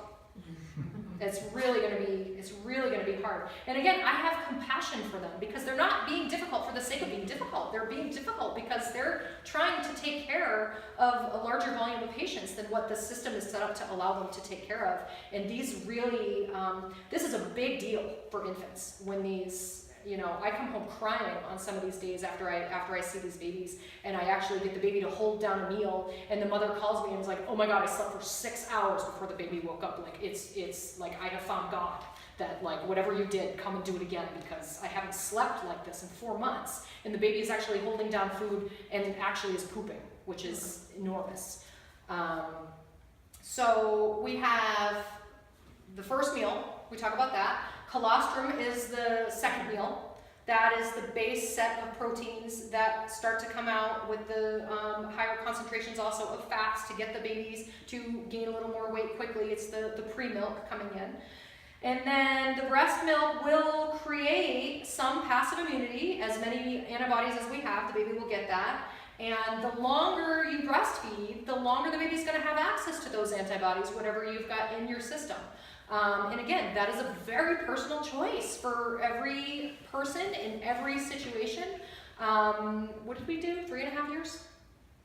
It's really going to be hard. And again, I have compassion for them, because they're not being difficult for the sake of being difficult. They're being difficult because they're trying to take care of a larger volume of patients than what the system is set up to allow them to take care of. And these really, this is a big deal for infants when these, you know, I come home crying on some of these days after I see these babies, and I actually get the baby to hold down a meal, and the mother calls me and is like, oh my God, I slept for 6 hours before the baby woke up. Like, it's like I have found God, that like whatever you did, come and do it again, because I haven't slept like this in 4 months. And the baby is actually holding down food and actually is pooping, which is enormous. So we have the first meal, we talk about that. Colostrum is the second meal. That is the base set of proteins that start to come out with the higher concentrations also of fats to get the babies to gain a little more weight quickly. It's the pre-milk coming in. And then the breast milk will create some passive immunity. As many antibodies as we have, the baby will get that. And the longer you breastfeed, the longer the baby's going to have access to those antibodies, whatever you've got in your system. And again, that is a very personal choice for every person in every situation. What did we do? 3.5 years?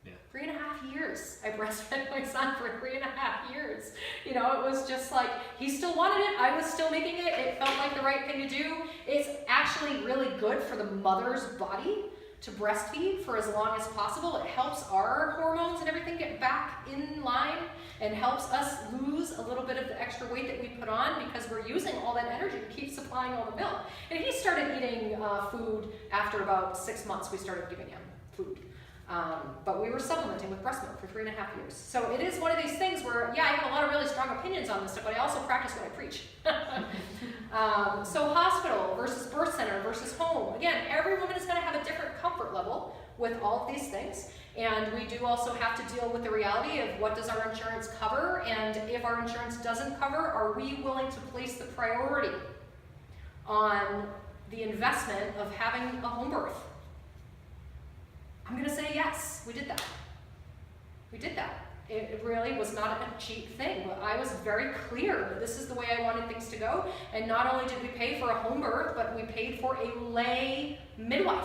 Yeah. 3.5 years. I breastfed my son for 3.5 years. You know, it was just like, he still wanted it, I was still making it, it felt like the right thing to do. It's actually really good for the mother's body to breastfeed for as long as possible. It helps our hormones and everything get back in line, and helps us lose a little bit of the extra weight that we put on, because we're using all that energy to keep supplying all the milk. And he started eating food after about 6 months. We started giving him food. But we were supplementing with breast milk for 3.5 years. So it is one of these things where, yeah, I have a lot of really strong opinions on this stuff, but I also practice what I preach. So hospital versus birth center versus home. Again, every woman is going to have a different comfort level with all of these things. And we do also have to deal with the reality of what does our insurance cover, and if our insurance doesn't cover, are we willing to place the priority on the investment of having a home birth? I'm going to say yes, we did that. We did that. It really was not a cheap thing, but I was very clear that this is the way I wanted things to go. And not only did we pay for a home birth, but we paid for a lay midwife.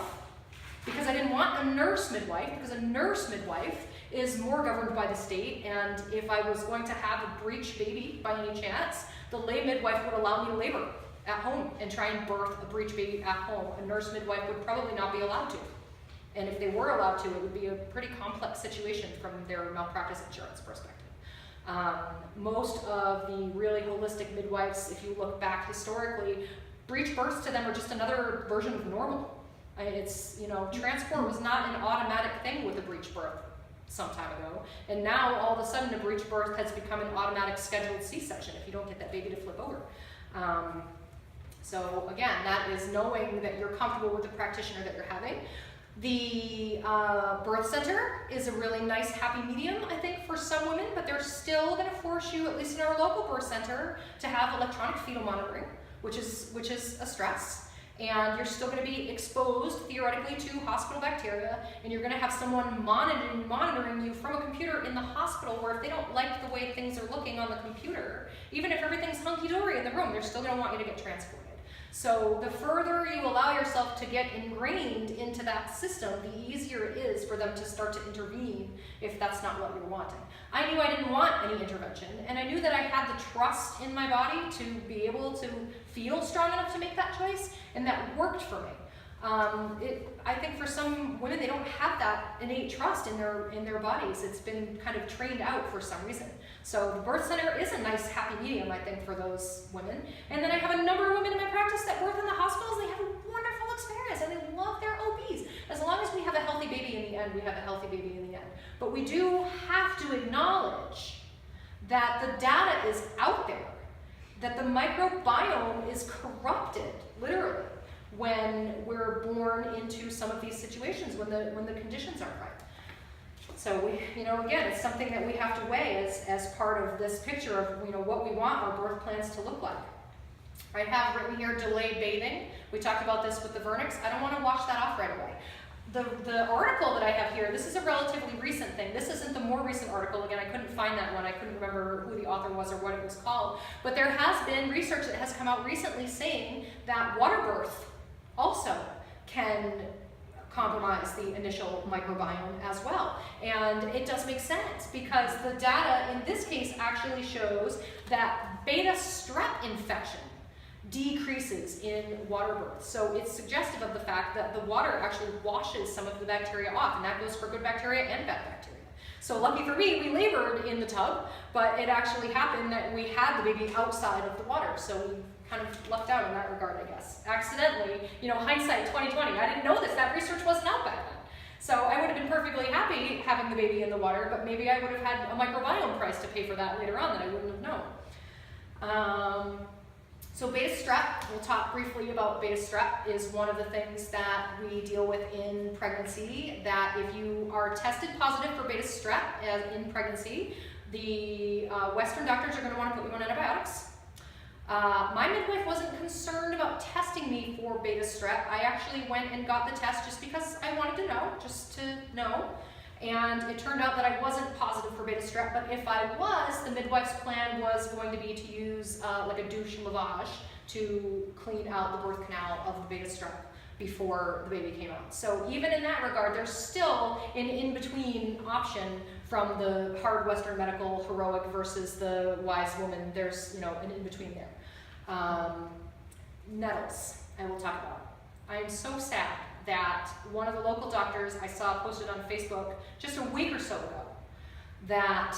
Because I didn't want a nurse midwife, because a nurse midwife is more governed by the state, and if I was going to have a breech baby by any chance, the lay midwife would allow me to labor at home and try and birth a breech baby at home. A nurse midwife would probably not be allowed to. And if they were allowed to, it would be a pretty complex situation from their malpractice insurance perspective. Most of the really holistic midwives, if you look back historically, breech births to them are just another version of normal. It's, you know, transport was not an automatic thing with a breech birth some time ago. And now all of a sudden a breech birth has become an automatic scheduled C-section if you don't get that baby to flip over. So again, that is knowing that you're comfortable with the practitioner that you're having. The birth center is a really nice happy medium, I think, for some women, but they're still going to force you, at least in our local birth center, to have electronic fetal monitoring, which is a stress. And you're still going to be exposed, theoretically, to hospital bacteria, and you're going to have someone monitoring you from a computer in the hospital, where if they don't like the way things are looking on the computer, even if everything's hunky-dory in the room, they're still going to want you to get transported. So the further you allow yourself to get ingrained into that system, the easier it is for them to start to intervene if that's not what you're wanting. I knew I didn't want any intervention, and I knew that I had the trust in my body to be able to feel strong enough to make that choice, and that worked for me. I think for some women, they don't have that innate trust in their bodies. It's been kind of trained out for some reason. So the birth center is a nice happy medium, I think, for those women. And then I have a number of women in my practice that birth in the hospitals. They have a wonderful experience, and they love their OBs. As long as we have a healthy baby in the end, we have a healthy baby in the end. But we do have to acknowledge that the data is out there, that the microbiome is corrupted, literally, when we're born into some of these situations, when the conditions aren't right. So we, again, it's something that we have to weigh as part of this picture of, what we want our birth plans to look like. I have written here delayed bathing. We talked about this with the vernix. I don't want to wash that off right away. The article that I have here, this is a relatively recent thing. This isn't the more recent article. Again, I couldn't find that one. I couldn't remember who the author was or what it was called. But there has been research that has come out recently saying that water birth also can compromise the initial microbiome as well. And it does make sense, because the data in this case actually shows that beta strep infection decreases in water birth. So it's suggestive of the fact that the water actually washes some of the bacteria off, and that goes for good bacteria and bad bacteria. So lucky for me, we labored in the tub, but it actually happened that we had the baby outside of the water, so we kind of lucked out in that regard, I guess. Accidentally, hindsight 2020, I didn't know this, that research wasn't out back then. So I would have been perfectly happy having the baby in the water, but maybe I would have had a microbiome price to pay for that later on that I wouldn't have known. So beta strep, we'll talk briefly about beta strep, is one of the things that we deal with in pregnancy, that if you are tested positive for beta strep in pregnancy, the Western doctors are going to want to put you on antibiotics. My midwife wasn't concerned about testing me for beta strep. I actually went and got the test just because I wanted to know, just to know. And it turned out that I wasn't positive for beta strep, but if I was, the midwife's plan was going to be to use like a douche lavage to clean out the birth canal of the beta strep before the baby came out. So even in that regard, there's still an in-between option from the hard Western medical heroic versus the wise woman. There's an in-between there. Nettles, I will talk about. I am so sad that one of the local doctors I saw posted on Facebook just a week or so ago that,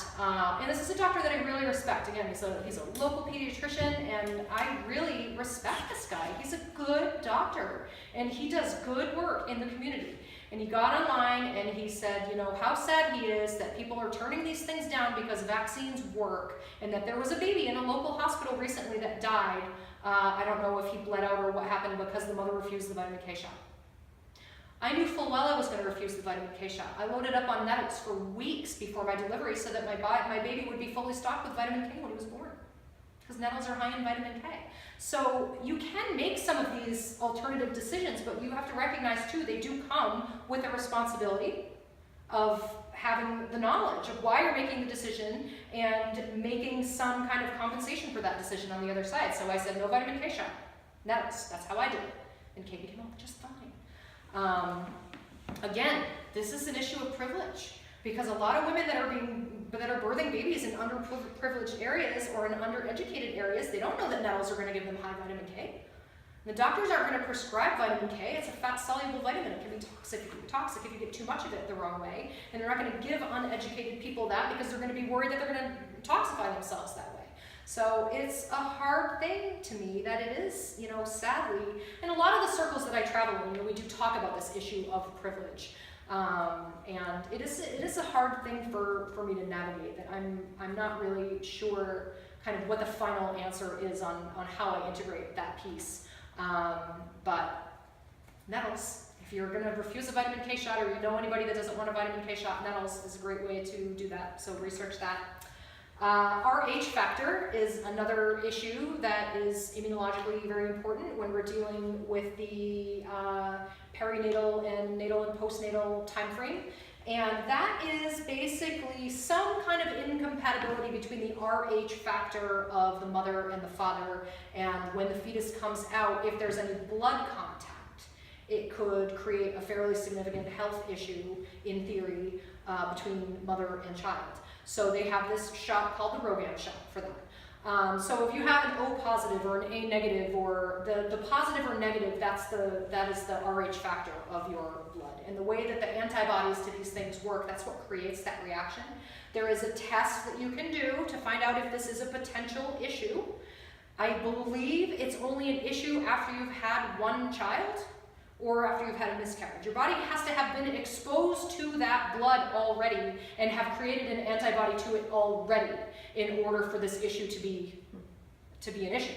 and this is a doctor that I really respect. Again, he's a local pediatrician, and I really respect this guy. He's a good doctor, and he does good work in the community. And he got online and he said, you know, how sad he is that people are turning these things down because vaccines work, and that there was a baby in a local hospital recently that died. I don't know if he bled out or what happened because the mother refused the vitamin K shot. I knew full well I was going to refuse the vitamin K shot. I loaded up on Nettles for weeks before my delivery so that my baby would be fully stocked with vitamin K when he was born, because Nettles are high in vitamin K. So you can make some of these alternative decisions, but you have to recognize too, they do come with a responsibility of having the knowledge of why you're making the decision and making some kind of compensation for that decision on the other side. So I said, no vitamin K shot. Nettles, that's how I did it. And Katie came out just fine. Again, this is an issue of privilege, because a lot of women that are birthing babies in underprivileged areas or in undereducated areas, they don't know that Nettles are going to give them high vitamin K. The doctors aren't going to prescribe vitamin K. It's a fat-soluble vitamin. It can be toxic if you get too much of it the wrong way. And they're not going to give uneducated people that because they're going to be worried that they're going to toxify themselves that way. So it's a hard thing to me that it is, you know, sadly, and a lot of the circles that I travel in, you know, we do talk about this issue of privilege. And it is a hard thing for me to navigate, that I'm not really sure kind of what the final answer is on how I integrate that piece. But Nettles, if you're going to refuse a vitamin K shot, or you know anybody that doesn't want a vitamin K shot, Nettles is a great way to do that, so research that. RH factor is another issue that is immunologically very important when we're dealing with the perinatal and natal and postnatal time frame. And that is basically some kind of incompatibility between the RH factor of the mother and the father, and when the fetus comes out, if there's any blood contact, it could create a fairly significant health issue, in theory, between mother and child. So they have this shot called the RhoGAM shot for that. So if you have an O positive or an A negative, or the positive or negative, that is the RH factor of your blood. And the way that the antibodies to these things work, that's what creates that reaction. There is a test that you can do to find out if this is a potential issue. I believe it's only an issue after you've had one child, or after you've had a miscarriage. Your body has to have been exposed to that blood already and have created an antibody to it already in order for this issue to be an issue.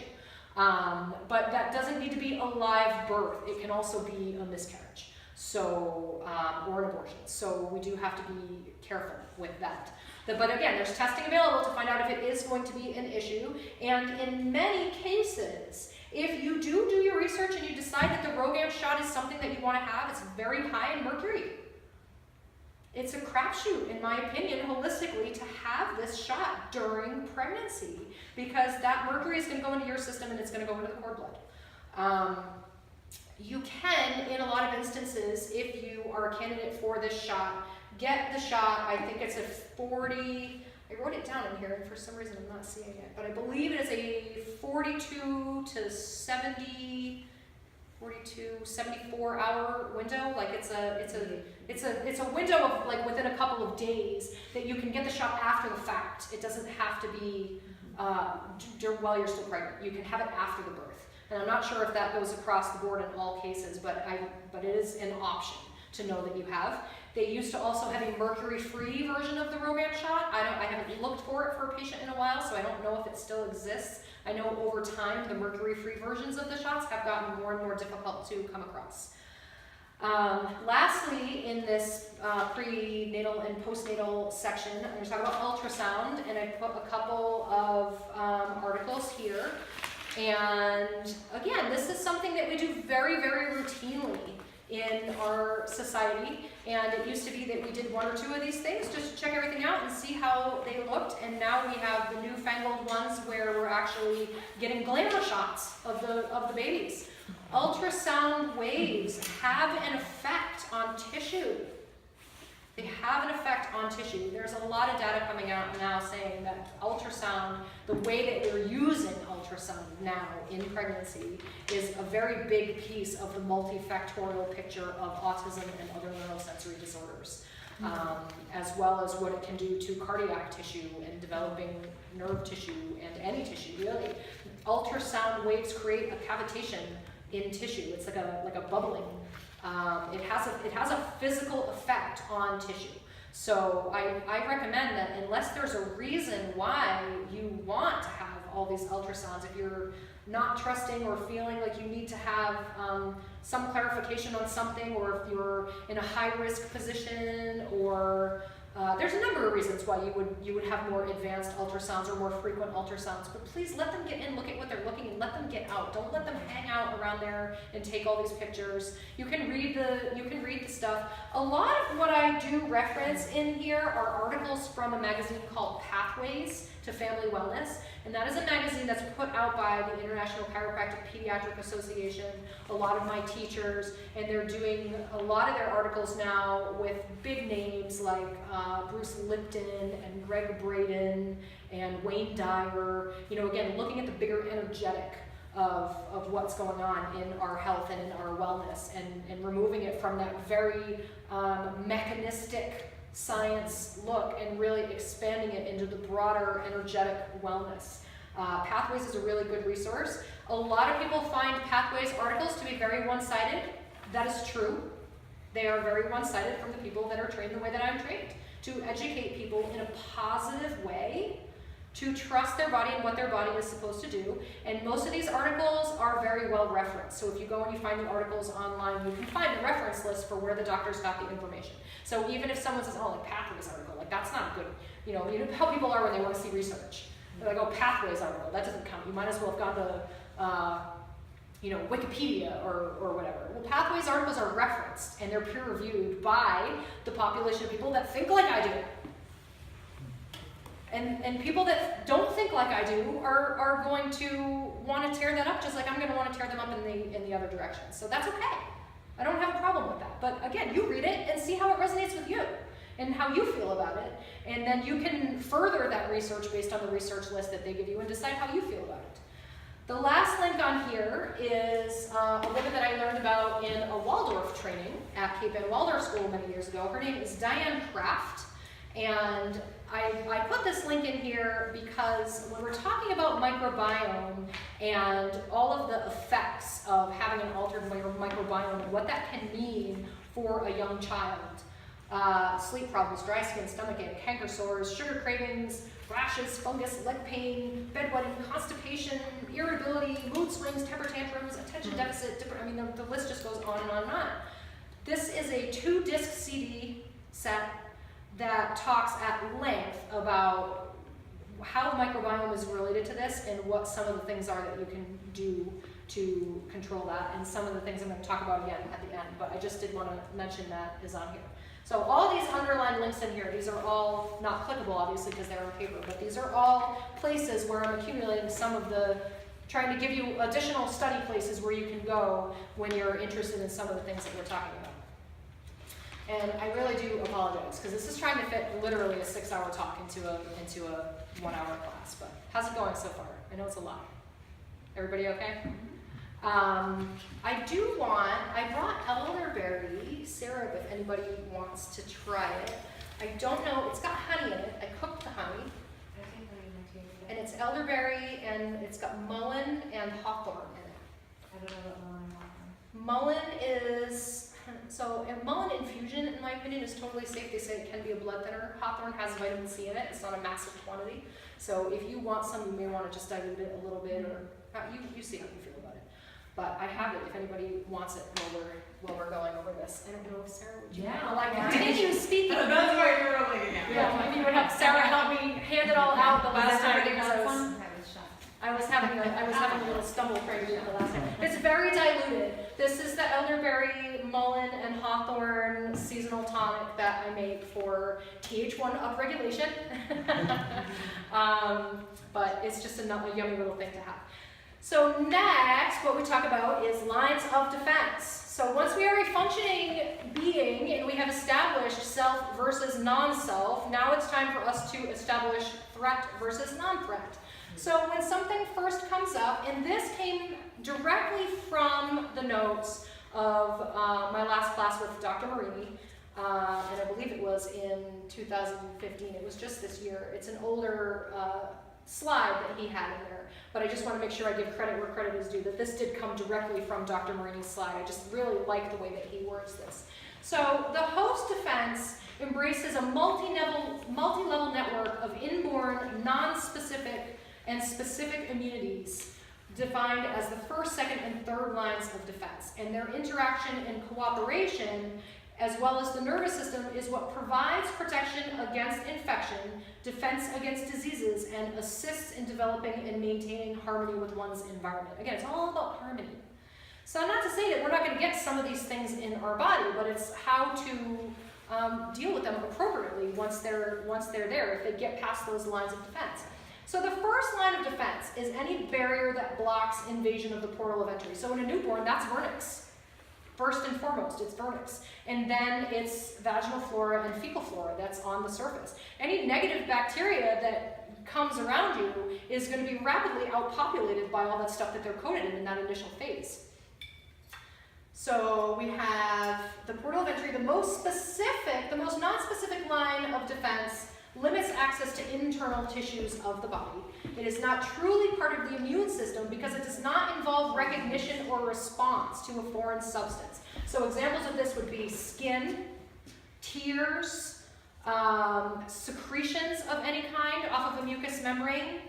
But that doesn't need to be a live birth. It can also be a miscarriage, so or an abortion. So we do have to be careful with that. But again, there's testing available to find out if it is going to be an issue, and in many cases, if you do your research and you decide that the RhoGAM shot is something that you want to have, it's very high in mercury. It's a crapshoot, in my opinion, holistically, to have this shot during pregnancy, because that mercury is going to go into your system and it's going to go into the cord blood. You can, in a lot of instances, if you are a candidate for this shot, get the shot. I think it's a 40... I wrote it down in here, and for some reason I'm not seeing it, but I believe it is a 42 to 74 hour window. Like it's a window of like within a couple of days that you can get the shot after the fact. It doesn't have to be while you're still pregnant. You can have it after the birth. And I'm not sure if that goes across the board in all cases, but it is an option to know that you have. They used to also have a mercury-free version of the RhoGAM shot. I haven't looked for it for a patient in a while, so I don't know if it still exists. I know over time the mercury-free versions of the shots have gotten more and more difficult to come across. Lastly, in this prenatal and postnatal section, I'm going to talk about ultrasound, and I put a couple of articles here. And again, this is something that we do very, very routinely in our society, and it used to be that we did one or two of these things just to check everything out and see how they looked, and now we have the newfangled ones where we're actually getting glamour shots of the babies. Ultrasound waves have an effect on tissue. They have an effect on tissue. There's a lot of data coming out now saying that ultrasound, the way that we're using ultrasound now in pregnancy, is a very big piece of the multifactorial picture of autism and other neurosensory disorders, as well as what it can do to cardiac tissue and developing nerve tissue and any tissue, really. Ultrasound waves create a cavitation in tissue. It's like a bubbling. It has a physical effect on tissue. So I recommend that unless there's a reason why you want to have all these ultrasounds, if you're not trusting or feeling like you need to have some clarification on something, or if you're in a high-risk position, or there's a number of reasons why you would have more advanced ultrasounds or more frequent ultrasounds, but please let them get in, look at what they're looking, and let them get out. Don't let them hang out around there and take all these pictures. You can read the stuff. A lot of what I do reference in here are articles from a magazine called Pathways to Family Wellness, and that is a magazine that's put out by the International Chiropractic Pediatric Association, a lot of my teachers, and they're doing a lot of their articles now with big names like Bruce Lipton and Greg Braden and Wayne Dyer, again, looking at the bigger energetic of what's going on in our health and in our wellness, and removing it from that very mechanistic science look and really expanding it into the broader energetic wellness. Pathways is a really good resource. A lot of people find Pathways articles to be very one-sided. That is true. They are very one-sided from the people that are trained the way that I'm trained, to educate people in a positive way, to trust their body and what their body is supposed to do. And most of these articles are very well referenced. So if you go and you find the articles online, you can find a reference list for where the doctors got the information. So even if someone says, oh, like Pathways article, like that's not good, you know how people are when they want to see research. They're like, oh, Pathways article, that doesn't count. You might as well have gone to Wikipedia or whatever. Well, Pathways articles are referenced and they're peer reviewed by the population of people that think like I do. And people that don't think like I do are going to want to tear that up, just like I'm going to want to tear them up in the other direction. So that's okay. I don't have a problem with that. But again, you read it and see how it resonates with you and how you feel about it. And then you can further that research based on the research list that they give you and decide how you feel about it. The last link on here is a woman that I learned about in a Waldorf training at Cape Ann Waldorf School many years ago. Her name is Diane Kraft. And I put this link in here because when we're talking about microbiome and all of the effects of having an altered microbiome and what that can mean for a young child, sleep problems, dry skin, stomachache, canker sores, sugar cravings, rashes, fungus, leg pain, bedwetting, constipation, irritability, mood swings, temper tantrums, attention deficit, the list just goes on and on and on. This is a 2-disc CD set that talks at length about how the microbiome is related to this and what some of the things are that you can do to control that, and some of the things I'm going to talk about again at the end, but I just did want to mention that is on here. So all these underlined links in here, these are all not clickable obviously because they're on paper, but these are all places where I'm accumulating some of the, trying to give you additional study places where you can go when you're interested in some of the things that we're talking about. And I really do apologize because this is trying to fit literally a 6-hour talk into a 1-hour class, but how's it going so far? I know it's a lot. Everybody okay? I brought elderberry syrup if anybody wants to try it. I don't know, it's got honey in it. I cooked the honey. I think honey might be good. And it's elderberry and it's got mullein and hawthorn in it. I don't know what mullein and hawthorn. Mullein is, a mullein infusion in my opinion is totally safe. They say it can be a blood thinner. Hawthorn has vitamin C in it. It's not a massive quantity. So if you want some, you may want to just dilute it a little bit, or you see how you feel about it. But I have it if anybody wants it while we're going over this. I don't know if Sarah would you? Yeah. Like, didn't you speak? That's why you're really Yeah, maybe you would have Sarah help me hand it all out the last time because I was having a little stumble trying to do it the last time. It's very diluted. This is the elderberry, mullein, and hawthorn seasonal tonic that I make for Th1 upregulation. But it's just a yummy little thing to have. So next, what we talk about is lines of defense. So once we are a functioning being and we have established self versus non-self, now it's time for us to establish threat versus non-threat. So when something first comes up, and this came directly from the notes of my last class with Dr. Marini, and I believe it was in 2015, it was just this year. It's an older slide that he had in there. But I just want to make sure I give credit where credit is due, that this did come directly from Dr. Marini's slide. I just really like the way that he words this. So the host defense embraces a multi-level network of inborn, non-specific, and specific immunities defined as the first, second, and third lines of defense. And their interaction and cooperation, as well as the nervous system, is what provides protection against infection, defense against diseases, and assists in developing and maintaining harmony with one's environment. Again, it's all about harmony. So not to say that we're not going to get some of these things in our body, but it's how to deal with them appropriately once they're there, if they get past those lines of defense. So the first line of defense is any barrier that blocks invasion of the portal of entry. So in a newborn, that's vernix. First and foremost, it's vernix. And then it's vaginal flora and fecal flora that's on the surface. Any negative bacteria that comes around you is going to be rapidly outpopulated by all that stuff that they're coated in that initial phase. So we have the portal of entry. The most non-specific line of defense limits access to internal tissues of the body. It is not truly part of the immune system because it does not involve recognition or response to a foreign substance. So examples of this would be skin, tears, secretions of any kind off of a mucous membrane,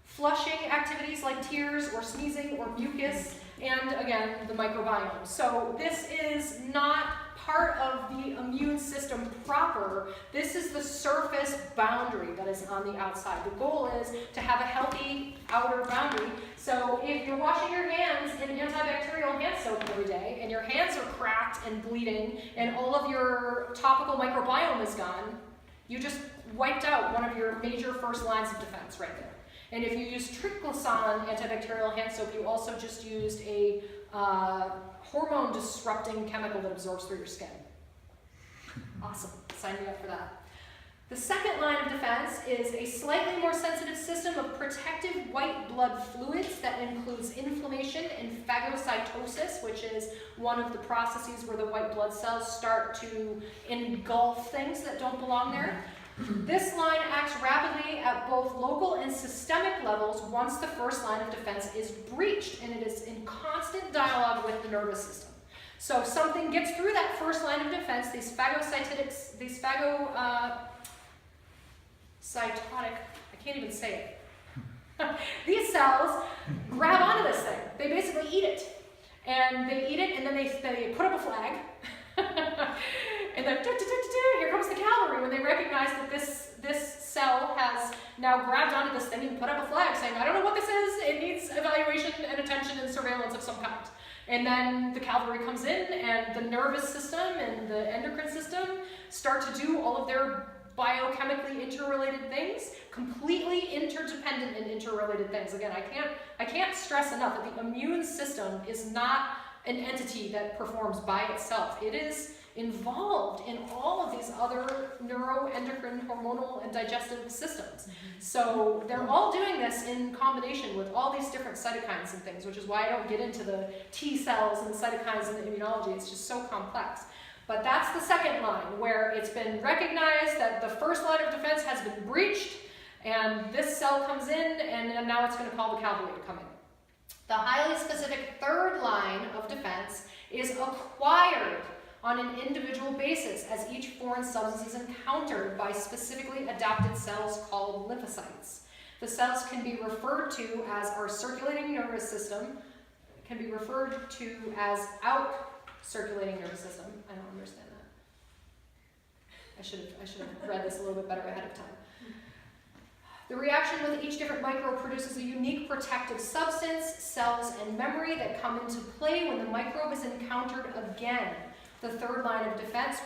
flushing activities like tears or sneezing or mucus, and again, the microbiome. So this is not part of the immune system proper. This is the surface boundary that is on the outside. The goal is to have a healthy outer boundary. So if you're washing your hands in antibacterial hand soap every day, and your hands are cracked and bleeding, and all of your topical microbiome is gone, you just wiped out one of your major first lines of defense right there. And if you use triclosan antibacterial hand soap, you also just used a hormone disrupting chemical that absorbs through your skin. Awesome, sign me up for that. The second line of defense is a slightly more sensitive system of protective white blood fluids that includes inflammation and phagocytosis, which is one of the processes where the white blood cells start to engulf things that don't belong there. This line acts rapidly at both local and systemic levels once the first line of defense is breached, and it is in constant dialogue with the nervous system. So if something gets through that first line of defense, these phagocytotic, I can't even say it. These cells grab onto this thing. They basically eat it. And they eat it, and then they put up a flag. And then here comes the cavalry when they recognize that this cell has now grabbed onto this thing and put up a flag saying, I don't know what this is, it needs evaluation and attention and surveillance of some kind. And then the cavalry comes in, and the nervous system and the endocrine system start to do all of their biochemically interrelated things, completely interdependent and interrelated things. Again, I can't stress enough that the immune system is not an entity that performs by itself. It is involved in all of these other neuroendocrine, hormonal, and digestive systems. Mm-hmm. So they're all doing this in combination with all these different cytokines and things, which is why I don't get into the T cells and the cytokines and the immunology. It's just so complex. But that's the second line, where it's been recognized that the first line of defense has been breached, and this cell comes in, and now it's going to call the cavalry to come in. The highly specific third line of defense is acquired on an individual basis as each foreign substance is encountered by specifically adapted cells called lymphocytes. The cells can be referred to as our circulating nervous system, can be referred to as out-circulating nervous system. I don't understand that. I should have read this a little bit better ahead of time. The reaction with each different microbe produces a unique protective substance, cells, and memory that come into play when the microbe is encountered again. The third line of defense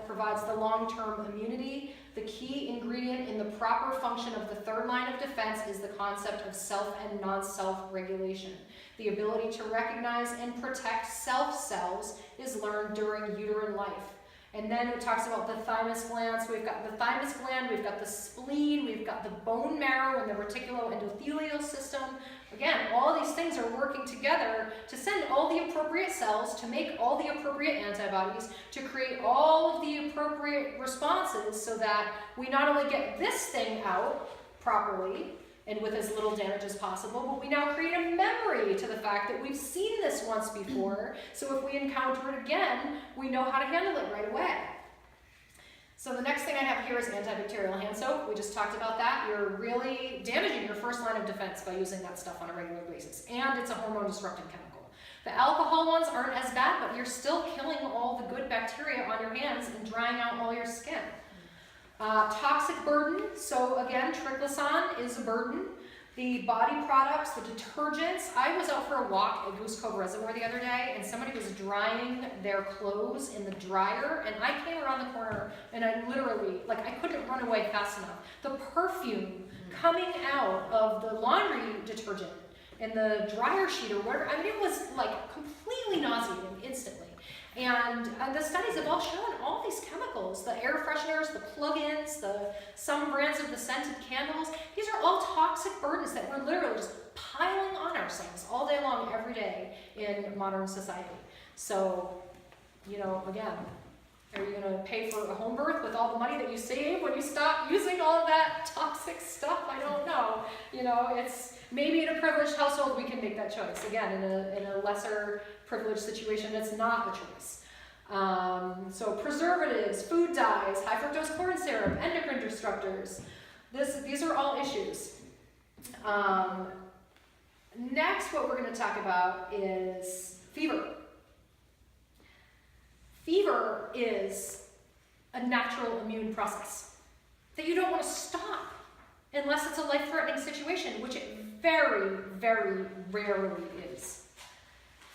provides the long-term immunity. The key ingredient in the proper function of the third line of defense is the concept of self and non-self regulation. The ability to recognize and protect self cells is learned during uterine life. And then it talks about the thymus gland. So we've got the thymus gland, we've got the spleen, we've got the bone marrow and the reticuloendothelial system. Again, all these things are working together to send all the appropriate cells, to make all the appropriate antibodies, to create all of the appropriate responses so that we not only get this thing out properly, and with as little damage as possible, but we now create a memory to the fact that we've seen this once before, so if we encounter it again, we know how to handle it right away. So the next thing I have here is antibacterial hand soap. We just talked about that. You're really damaging your first line of defense by using that stuff on a regular basis, and it's a hormone disrupting chemical. The alcohol ones aren't as bad, but you're still killing all the good bacteria on your hands and drying out all your skin. Toxic burden, so again, triclosan is a burden. The body products, the detergents. I was out for a walk at Goose Cove Reservoir the other day, and somebody was drying their clothes in the dryer, and I came around the corner, and I literally, like, I couldn't run away fast enough. The perfume coming out of the laundry detergent and the dryer sheet or whatever, I mean, it was like completely nauseating instantly. And the studies have all shown all these chemicals, the air fresheners, the plug-ins, some brands of the scented candles, these are all toxic burdens that we're literally just piling on ourselves all day long, every day in modern society. So, you know, again, are you going to pay for a home birth with all the money that you save when you stop using all of that toxic stuff? I don't know. You know, it's maybe in a privileged household we can make that choice. Again, in a lesser privileged situation, it's not a choice. So preservatives, food dyes, high fructose corn syrup, endocrine disruptors. These are all issues. Next, what we're going to talk about is fever. Fever is a natural immune process that you don't want to stop unless it's a life-threatening situation, which it very, very rarely is.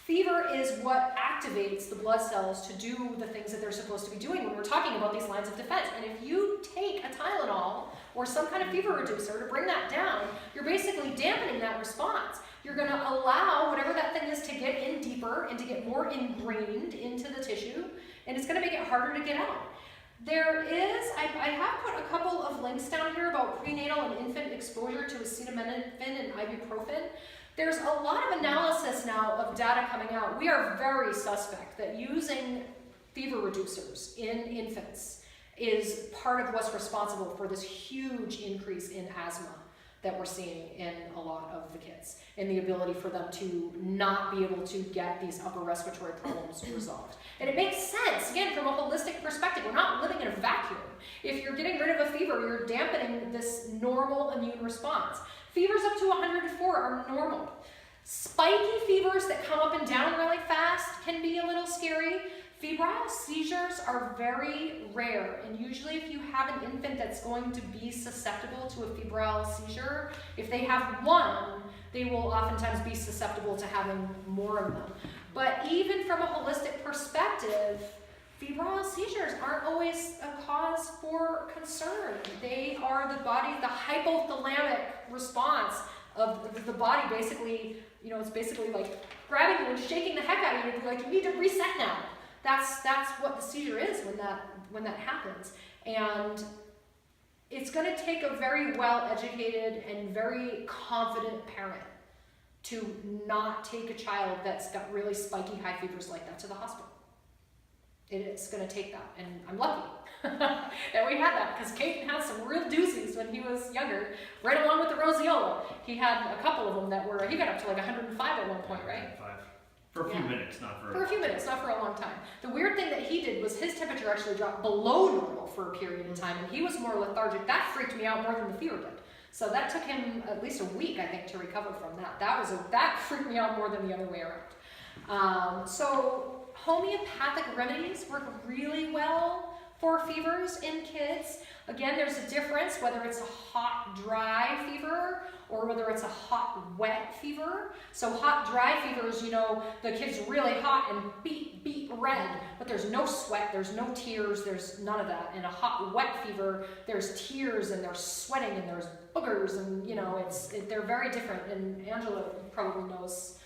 Fever is what activates the blood cells to do the things that they're supposed to be doing when we're talking about these lines of defense. And if you take a Tylenol or some kind of fever reducer to bring that down, you're basically dampening that response. You're going to allow whatever that thing is to get in deeper and to get more ingrained into the tissue, and it's going to make it harder to get out. There is, I have put a couple of links down here about prenatal and infant exposure to acetaminophen and ibuprofen. There's a lot of analysis now of data coming out. We are very suspect that using fever reducers in infants is part of what's responsible for this huge increase in asthma that we're seeing in a lot of the kids, and the ability for them to not be able to get these upper respiratory problems resolved. And it makes sense, again, from a holistic perspective. We're not living in a vacuum. If you're getting rid of a fever, you're dampening this normal immune response. Fevers up to 104 are normal. Spiky fevers that come up and down really fast can be a little scary. Febrile seizures are very rare, and usually if you have an infant that's going to be susceptible to a febrile seizure, if they have one, they will oftentimes be susceptible to having more of them. But even from a holistic perspective, febrile seizures aren't always a cause for concern. They are the hypothalamic response of the body basically, you know, it's basically like grabbing you and shaking the heck out of you and be like, you need to reset now. That's what the seizure is when that happens. And it's going to take a very well-educated and very confident parent to not take a child that's got really spiky high fevers like that to the hospital. It's going to take that, and I'm lucky that we had that, because Caden had some real doozies when he was younger, right along with the roseola. He had a couple of them that he got up to like 105 at one point, right? 105. For a few minutes, not for... For a few minutes, not for a long time. The weird thing that he did was his temperature actually dropped below normal for a period of time, and he was more lethargic. That freaked me out more than the fever did. So that took him at least a week, I think, to recover from that. That freaked me out more than the other way around. So homeopathic remedies work really well for fevers in kids. Again, there's a difference whether it's a hot, dry fever or whether it's a hot, wet fever. So hot, dry fevers, you know, the kid's really hot and beet red, but there's no sweat, there's no tears, there's none of that. In a hot, wet fever, there's tears and there's sweating and there's boogers, and you know, they're very different. And Angela probably knows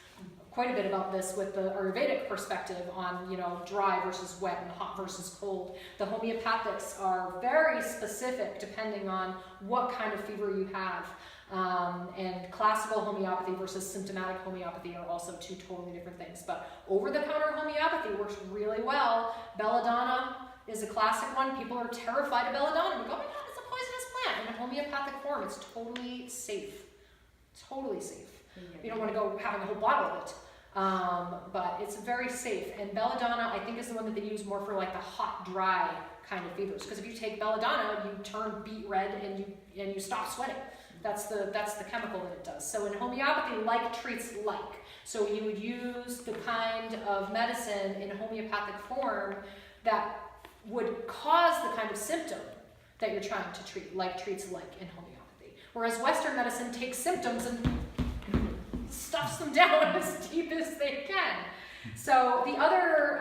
quite a bit about this with the Ayurvedic perspective on, you know, dry versus wet and hot versus cold. The homeopathics are very specific depending on what kind of fever you have. And classical homeopathy versus symptomatic homeopathy are also two totally different things. But over-the-counter homeopathy works really well. Belladonna is a classic one. People are terrified of belladonna. We go, oh my God, it's a poisonous plant. In a homeopathic form, it's totally safe. totally safe. You don't want to go having a whole bottle of it. But it's very safe. And belladonna, I think, is the one that they use more for like the hot, dry kind of fevers. Because if you take belladonna, you turn beet red and you stop sweating. That's the chemical that it does. So in homeopathy, like treats like. So you would use the kind of medicine in homeopathic form that would cause the kind of symptom that you're trying to treat, like treats like in homeopathy. Whereas Western medicine takes symptoms and stuffs them down as deep as they can. So the other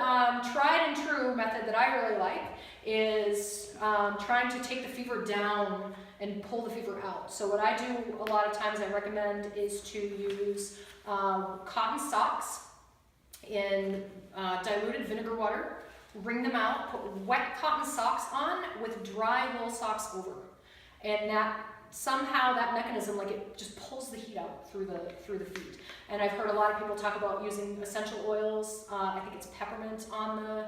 tried and true method that I really like is trying to take the fever down and pull the fever out. So what I do a lot of times, I recommend, is to use cotton socks in diluted vinegar water, wring them out, put wet cotton socks on with dry wool socks over. And that somehow that mechanism, like, it just pulls the heat out through the feet. And I've heard a lot of people talk about using essential oils. I think it's peppermint on the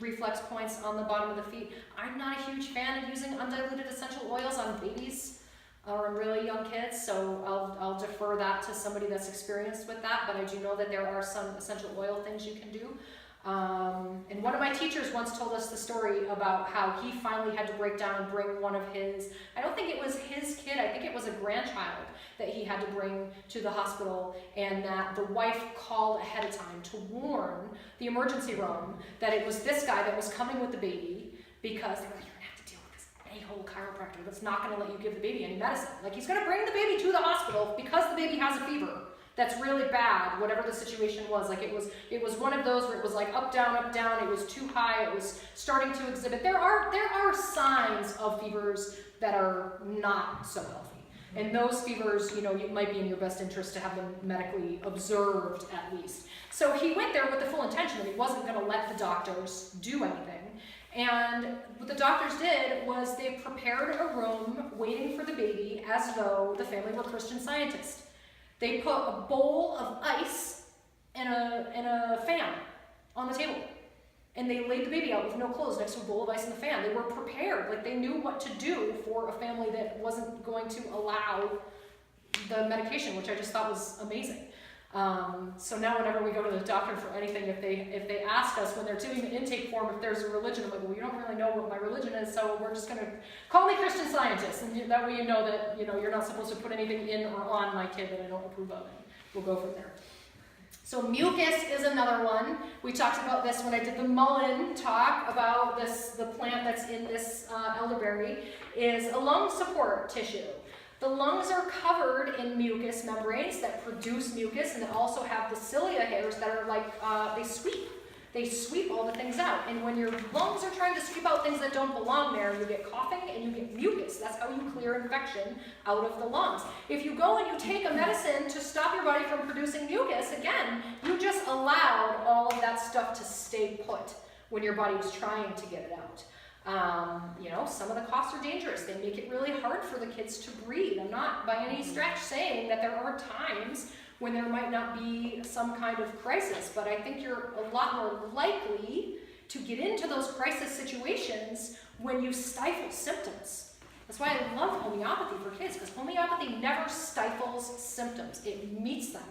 reflex points on the bottom of the feet. I'm not a huge fan of using undiluted essential oils on babies or on really young kids, so I'll defer that to somebody that's experienced with that, but I do know that there are some essential oil things you can do. And one of my teachers once told us the story about how he finally had to break down and bring one of his, I don't think it was his kid, I think it was a grandchild that he had to bring to the hospital, and that the wife called ahead of time to warn the emergency room that it was this guy that was coming with the baby, because they were like, you're gonna have to deal with this a-hole chiropractor that's not gonna let you give the baby any medicine. Like, he's gonna bring the baby to the hospital because the baby has a fever that's really bad, whatever the situation was. Like, it was one of those where it was like up, down, it was too high, it was starting to exhibit. There are signs of fevers that are not so healthy. And those fevers, you know, it might be in your best interest to have them medically observed at least. So he went there with the full intention that he wasn't gonna let the doctors do anything. And what the doctors did was they prepared a room waiting for the baby as though the family were Christian Scientists. They put a bowl of ice and a fan on the table. And they laid the baby out with no clothes next to a bowl of ice and the fan. They were prepared, like they knew what to do for a family that wasn't going to allow the medication, which I just thought was amazing. So now whenever we go to the doctor for anything, if they ask us when they're doing the intake form if there's a religion, I'm like, well, you don't really know what my religion is, so we're just gonna call me Christian Scientist, and that way you know that, you know, you're not supposed to put anything in or on my kid that I don't approve of, and we'll go from there. So mucus is another one. We talked about this when I did the mullein talk about this, the plant that's in this elderberry is a lung support tissue. The lungs are covered in mucus membranes that produce mucus, and they also have the cilia hairs that are like, they sweep all the things out. And when your lungs are trying to sweep out things that don't belong there, you get coughing and you get mucus. That's how you clear infection out of the lungs. If you go and you take a medicine to stop your body from producing mucus, again, you just allowed all of that stuff to stay put when your body was trying to get it out. You know, some of the coughs are dangerous. They make it really hard for the kids to breathe. I'm not by any stretch saying that there are times when there might not be some kind of crisis, but I think you're a lot more likely to get into those crisis situations when you stifle symptoms. That's why I love homeopathy for kids, because homeopathy never stifles symptoms. It meets them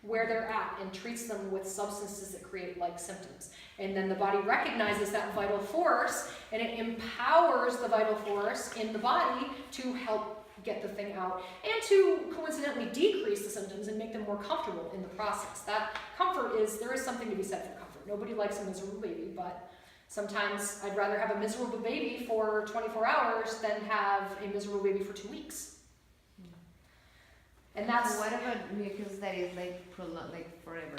where they're at and treats them with substances that create like symptoms. And then the body recognizes that vital force, and it empowers the vital force in the body to help get the thing out and to coincidentally decrease the symptoms and make them more comfortable in the process. That comfort is, there is something to be said for comfort. Nobody likes a miserable baby, but sometimes I'd rather have a miserable baby for 24 hours than have a miserable baby for 2 weeks. And that's... So what about mucus that is like forever?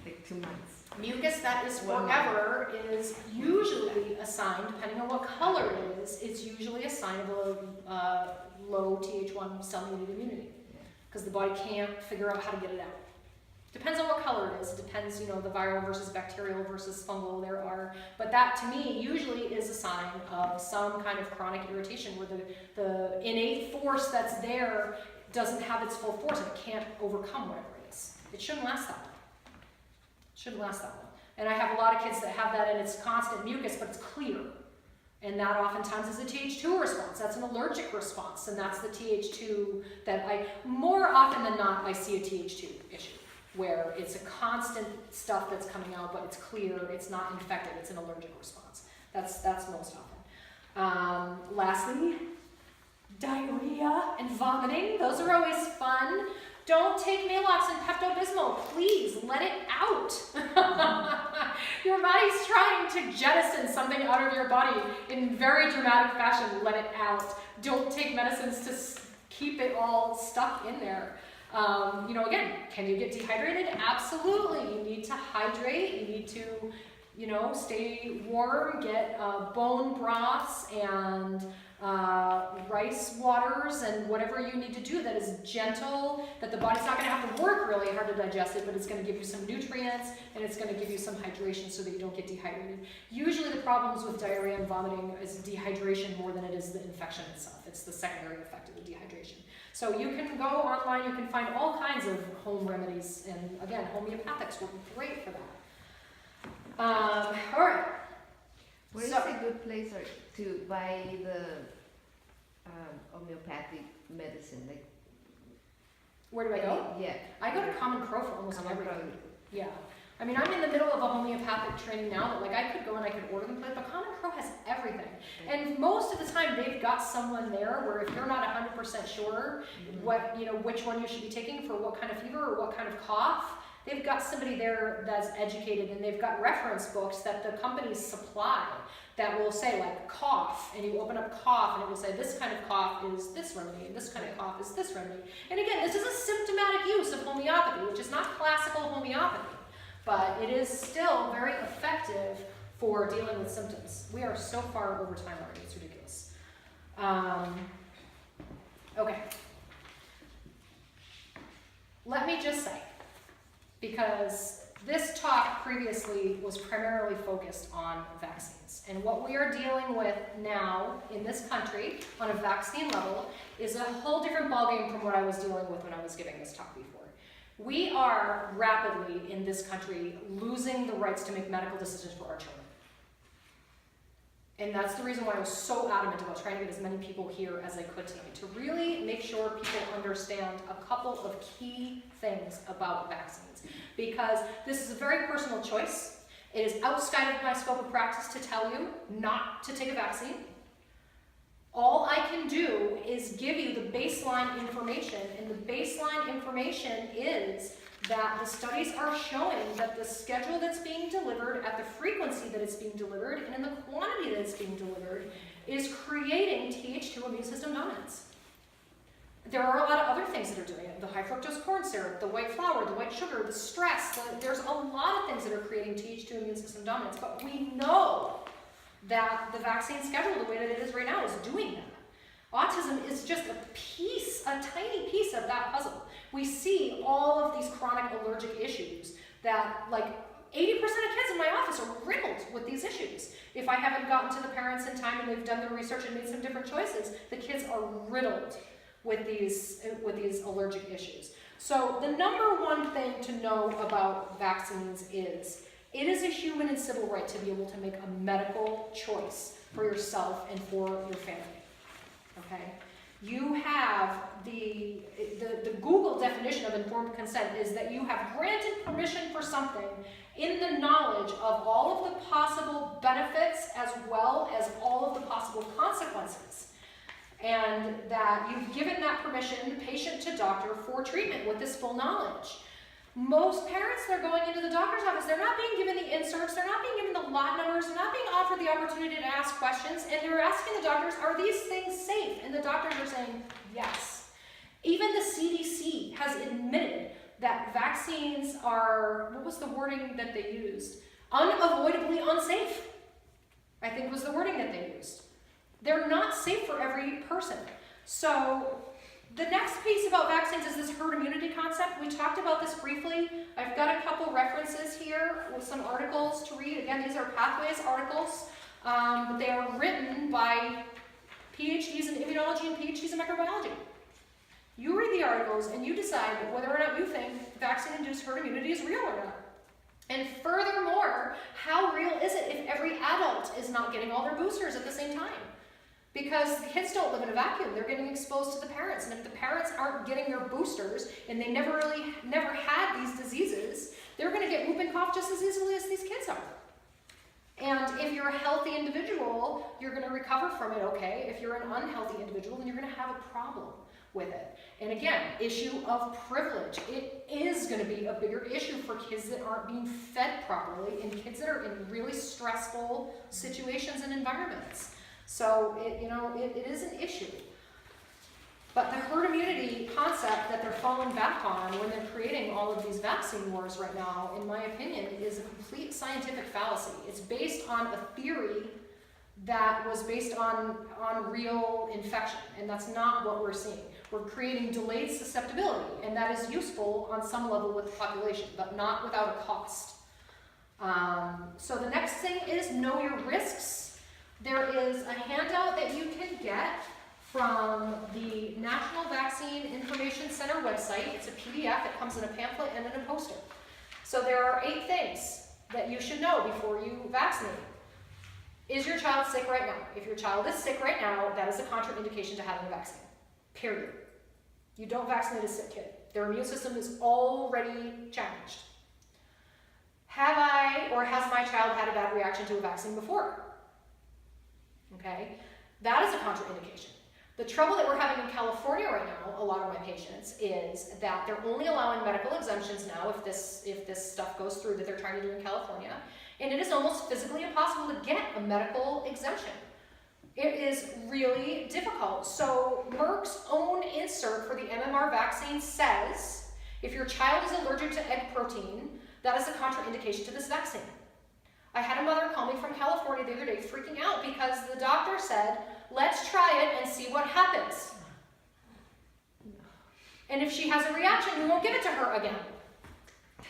Like 2 months? Mucus that is forever is usually a sign, depending on what color it is, it's usually a sign of a low Th1 cell-mediated immunity, because the body can't figure out how to get it out. Depends on what color it is. It depends, you know, the viral versus bacterial versus fungal there are. But that, to me, usually is a sign of some kind of chronic irritation where the innate force that's there doesn't have its full force. It can't overcome whatever it is. It shouldn't last that long. Shouldn't last that long. And I have a lot of kids that have that, and it's constant mucus, but it's clear. And that oftentimes is a Th2 response. That's an allergic response, and that's the Th2 that more often than not, I see a Th2 issue, where it's a constant stuff that's coming out, but it's clear, it's not infected, it's an allergic response. That's most often. Lastly, diarrhea and vomiting. Those are always fun. Don't take Maalox and Pepto-Bismol. Please, let it out. Your body's trying to jettison something out of your body in very dramatic fashion. Let it out. Don't take medicines to keep it all stuck in there. Again, can you get dehydrated? Absolutely. You need to hydrate. You need to, stay warm, get bone broths and rice waters and whatever you need to do that is gentle, that the body's not going to have to work really hard to digest it, but it's going to give you some nutrients and it's going to give you some hydration so that you don't get dehydrated. Usually the problems with diarrhea and vomiting is dehydration more than it is the infection itself. It's the secondary effect of the dehydration. So you can go online, you can find all kinds of home remedies, and again, homeopathics work great for that. All right. Where is a good place to buy the homeopathic medicine? Like, Where do I go? Yeah. I go to Common Crow for almost Common everything. Crow. Yeah. I mean, I'm in the middle of a homeopathic training now that I could go and I could order them, but Common Crow has everything. And most of the time they've got someone there where if you're not 100% sure which one you should be taking for what kind of fever or what kind of cough, they've got somebody there that's educated, and they've got reference books that the companies supply that will say like cough, and you open up cough and it will say this kind of cough is this remedy and this kind of cough is this remedy. And again, this is a symptomatic use of homeopathy, which is not classical homeopathy, but it is still very effective for dealing with symptoms. We are so far over time already, it's ridiculous. Okay. Let me just say, because this talk previously was primarily focused on vaccines. And what we are dealing with now in this country on a vaccine level is a whole different ballgame from what I was dealing with when I was giving this talk before. We are rapidly in this country losing the rights to make medical decisions for our children. And that's the reason why I was so adamant about trying to get as many people here as I could tonight, to really make sure people understand a couple of key things about vaccines. Because this is a very personal choice. It is outside of my scope of practice to tell you not to take a vaccine. All I can do is give you the baseline information, and the baseline information is that the studies are showing that the schedule that's being delivered at the frequency that it's being delivered and in the quantity that it's being delivered is creating Th2 immune system dominance. There are a lot of other things that are doing it. The high fructose corn syrup, the white flour, the white sugar, the stress. There's a lot of things that are creating Th2 immune system dominance, but we know that the vaccine schedule, the way that it is right now, is doing that. Autism is just a tiny piece of that puzzle. We see all of these chronic allergic issues that 80% of kids in my office are riddled with these issues. If I haven't gotten to the parents in time and they've done the research and made some different choices, the kids are riddled with these allergic issues. So the number one thing to know about vaccines is it is a human and civil right to be able to make a medical choice for yourself and for your family. Okay? You have the Google definition of informed consent is that you have granted permission for something in the knowledge of all of the possible benefits as well as all of the possible consequences. And that you've given that permission, patient to doctor, for treatment with this full knowledge. Most parents, they're going into the doctor's office, they're not being given the inserts, they're not being given the lot numbers, they're not being offered the opportunity to ask questions, and they're asking the doctors, are these things safe? And the doctors are saying, yes. Even the CDC has admitted that vaccines are, what was the wording that they used? Unavoidably unsafe, I think was the wording that they used. They're not safe for every person. So the next piece about vaccines is this herd immunity concept. We talked about this briefly. I've got a couple references here with some articles to read. Again, these are Pathways articles, but they are written by PhDs in immunology and PhDs in microbiology. You read the articles and you decide whether or not you think vaccine-induced herd immunity is real or not. And furthermore, how real is it if every adult is not getting all their boosters at the same time? Because the kids don't live in a vacuum, they're getting exposed to the parents. And if the parents aren't getting their boosters and they never had these diseases, they're gonna get whooping cough just as easily as these kids are. And if you're a healthy individual, you're gonna recover from it okay. If you're an unhealthy individual, then you're gonna have a problem with it. And again, issue of privilege. It is gonna be a bigger issue for kids that aren't being fed properly and kids that are in really stressful situations and environments. So it is an issue. But the herd immunity concept that they're falling back on when they're creating all of these vaccine wars right now, in my opinion, is a complete scientific fallacy. It's based on a theory that was based on real infection, and that's not what we're seeing. We're creating delayed susceptibility, and that is useful on some level with the population, but not without a cost. So the next thing is know your risks. There is a handout that you can get from the National Vaccine Information Center website. It's a PDF, it comes in a pamphlet and in a poster. So there are 8 things that you should know before you vaccinate. Is your child sick right now? If your child is sick right now, that is a contraindication to having a vaccine, period. You don't vaccinate a sick kid. Their immune system is already challenged. Have I or has my child had a bad reaction to a vaccine before? Okay, that is a contraindication. The trouble that we're having in California right now, a lot of my patients, is that they're only allowing medical exemptions now if this stuff goes through that they're trying to do in California, and it is almost physically impossible to get a medical exemption. It is really difficult. So Merck's own insert for the MMR vaccine says, if your child is allergic to egg protein, that is a contraindication to this vaccine. I had a mother call me from California the other day freaking out because the doctor said, let's try it and see what happens. And if she has a reaction, we won't give it to her again.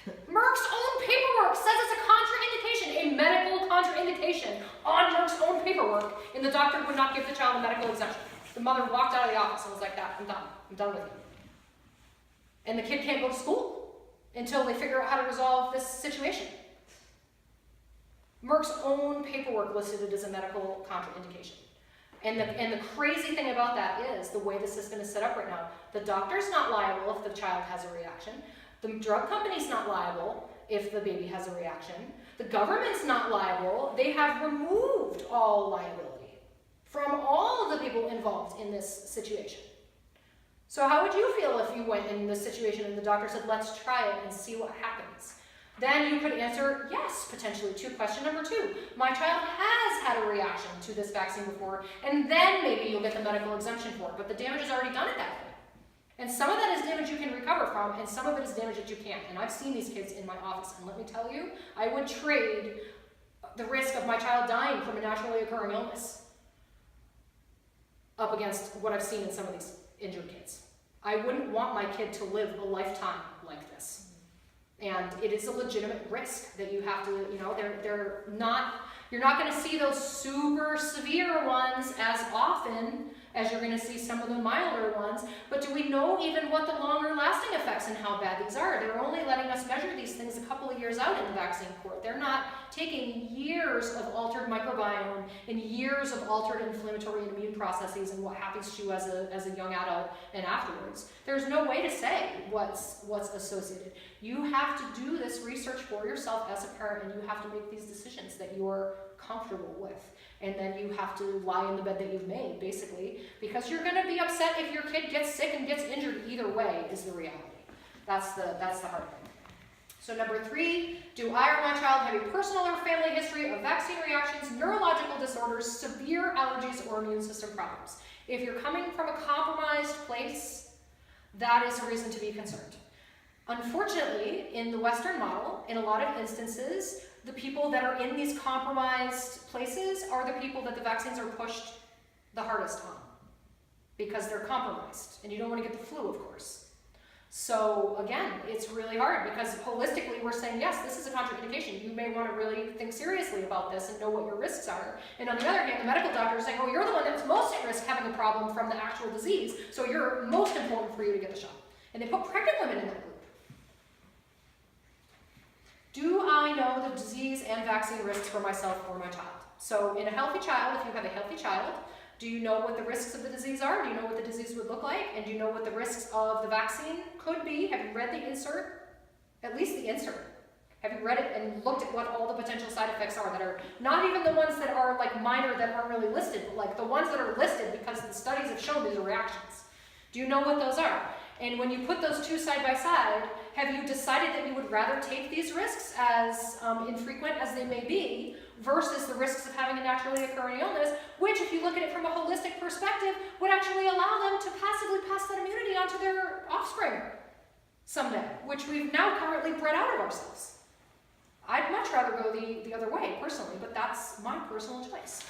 Merck's own paperwork says it's a contraindication, a medical contraindication on Merck's own paperwork, and the doctor would not give the child a medical exemption. The mother walked out of the office and was like, I'm done with you. And the kid can't go to school until they figure out how to resolve this situation. Merck's own paperwork listed it as a medical contraindication. And the crazy thing about that is the way the system is set up right now. The doctor's not liable if the child has a reaction. The drug company's not liable if the baby has a reaction. The government's not liable. They have removed all liability from all of the people involved in this situation. So how would you feel if you went in this situation and the doctor said, let's try it and see what happens? Then you could answer yes, potentially, to question number 2. My child has had a reaction to this vaccine before, and then maybe you'll get the medical exemption for it, but the damage is already done at that point. And some of that is damage you can recover from, and some of it is damage that you can't. And I've seen these kids in my office, and let me tell you, I would trade the risk of my child dying from a naturally occurring illness up against what I've seen in some of these injured kids. I wouldn't want my kid to live a lifetime like this. And it is a legitimate risk that you have to, they're not, you're not going to see those super severe ones as often as you're going to see some of the milder ones. But do we know even what the longer lasting effects and how bad these are? They're only letting us measure these things a couple of years out in the vaccine court. They're not taking years of altered microbiome and years of altered inflammatory and immune processes and what happens to you as a young adult and afterwards. There's no way to say what's associated. You have to do this research for yourself as a parent, and you have to make these decisions that you're comfortable with. And then you have to lie in the bed that you've made, basically, because you're going to be upset if your kid gets sick and gets injured either way, is the reality. That's the hard thing. So number 3, do I or my child have a personal or family history of vaccine reactions, neurological disorders, severe allergies, or immune system problems? If you're coming from a compromised place, that is a reason to be concerned. Unfortunately, in the Western model, in a lot of instances, the people that are in these compromised places are the people that the vaccines are pushed the hardest on because they're compromised, and you don't want to get the flu, of course. So again, it's really hard because holistically we're saying, yes, this is a contraindication. You may want to really think seriously about this and know what your risks are. And on the other hand, the medical doctor is saying, oh, you're the one that's most at risk having a problem from the actual disease, so you're most important for you to get the shot. And they put pregnant women in that group. Do I I know the disease and vaccine risks for myself or my child? So in a healthy child, if you have a healthy child, do you know what the risks of the disease are? Do you know what the disease would look like? And do you know what the risks of the vaccine could be? Have you read the insert? At least the insert. Have you read it and looked at what all the potential side effects are that are not even the ones that are like minor that aren't really listed, but like the ones that are listed because the studies have shown these are reactions. Do you know what those are? And when you put those two side by side, have you decided that you would rather take these risks, as infrequent as they may be, versus the risks of having a naturally occurring illness, which, if you look at it from a holistic perspective, would actually allow them to passively pass that immunity onto their offspring someday, which we've now currently bred out of ourselves. I'd much rather go the other way, personally, but that's my personal choice.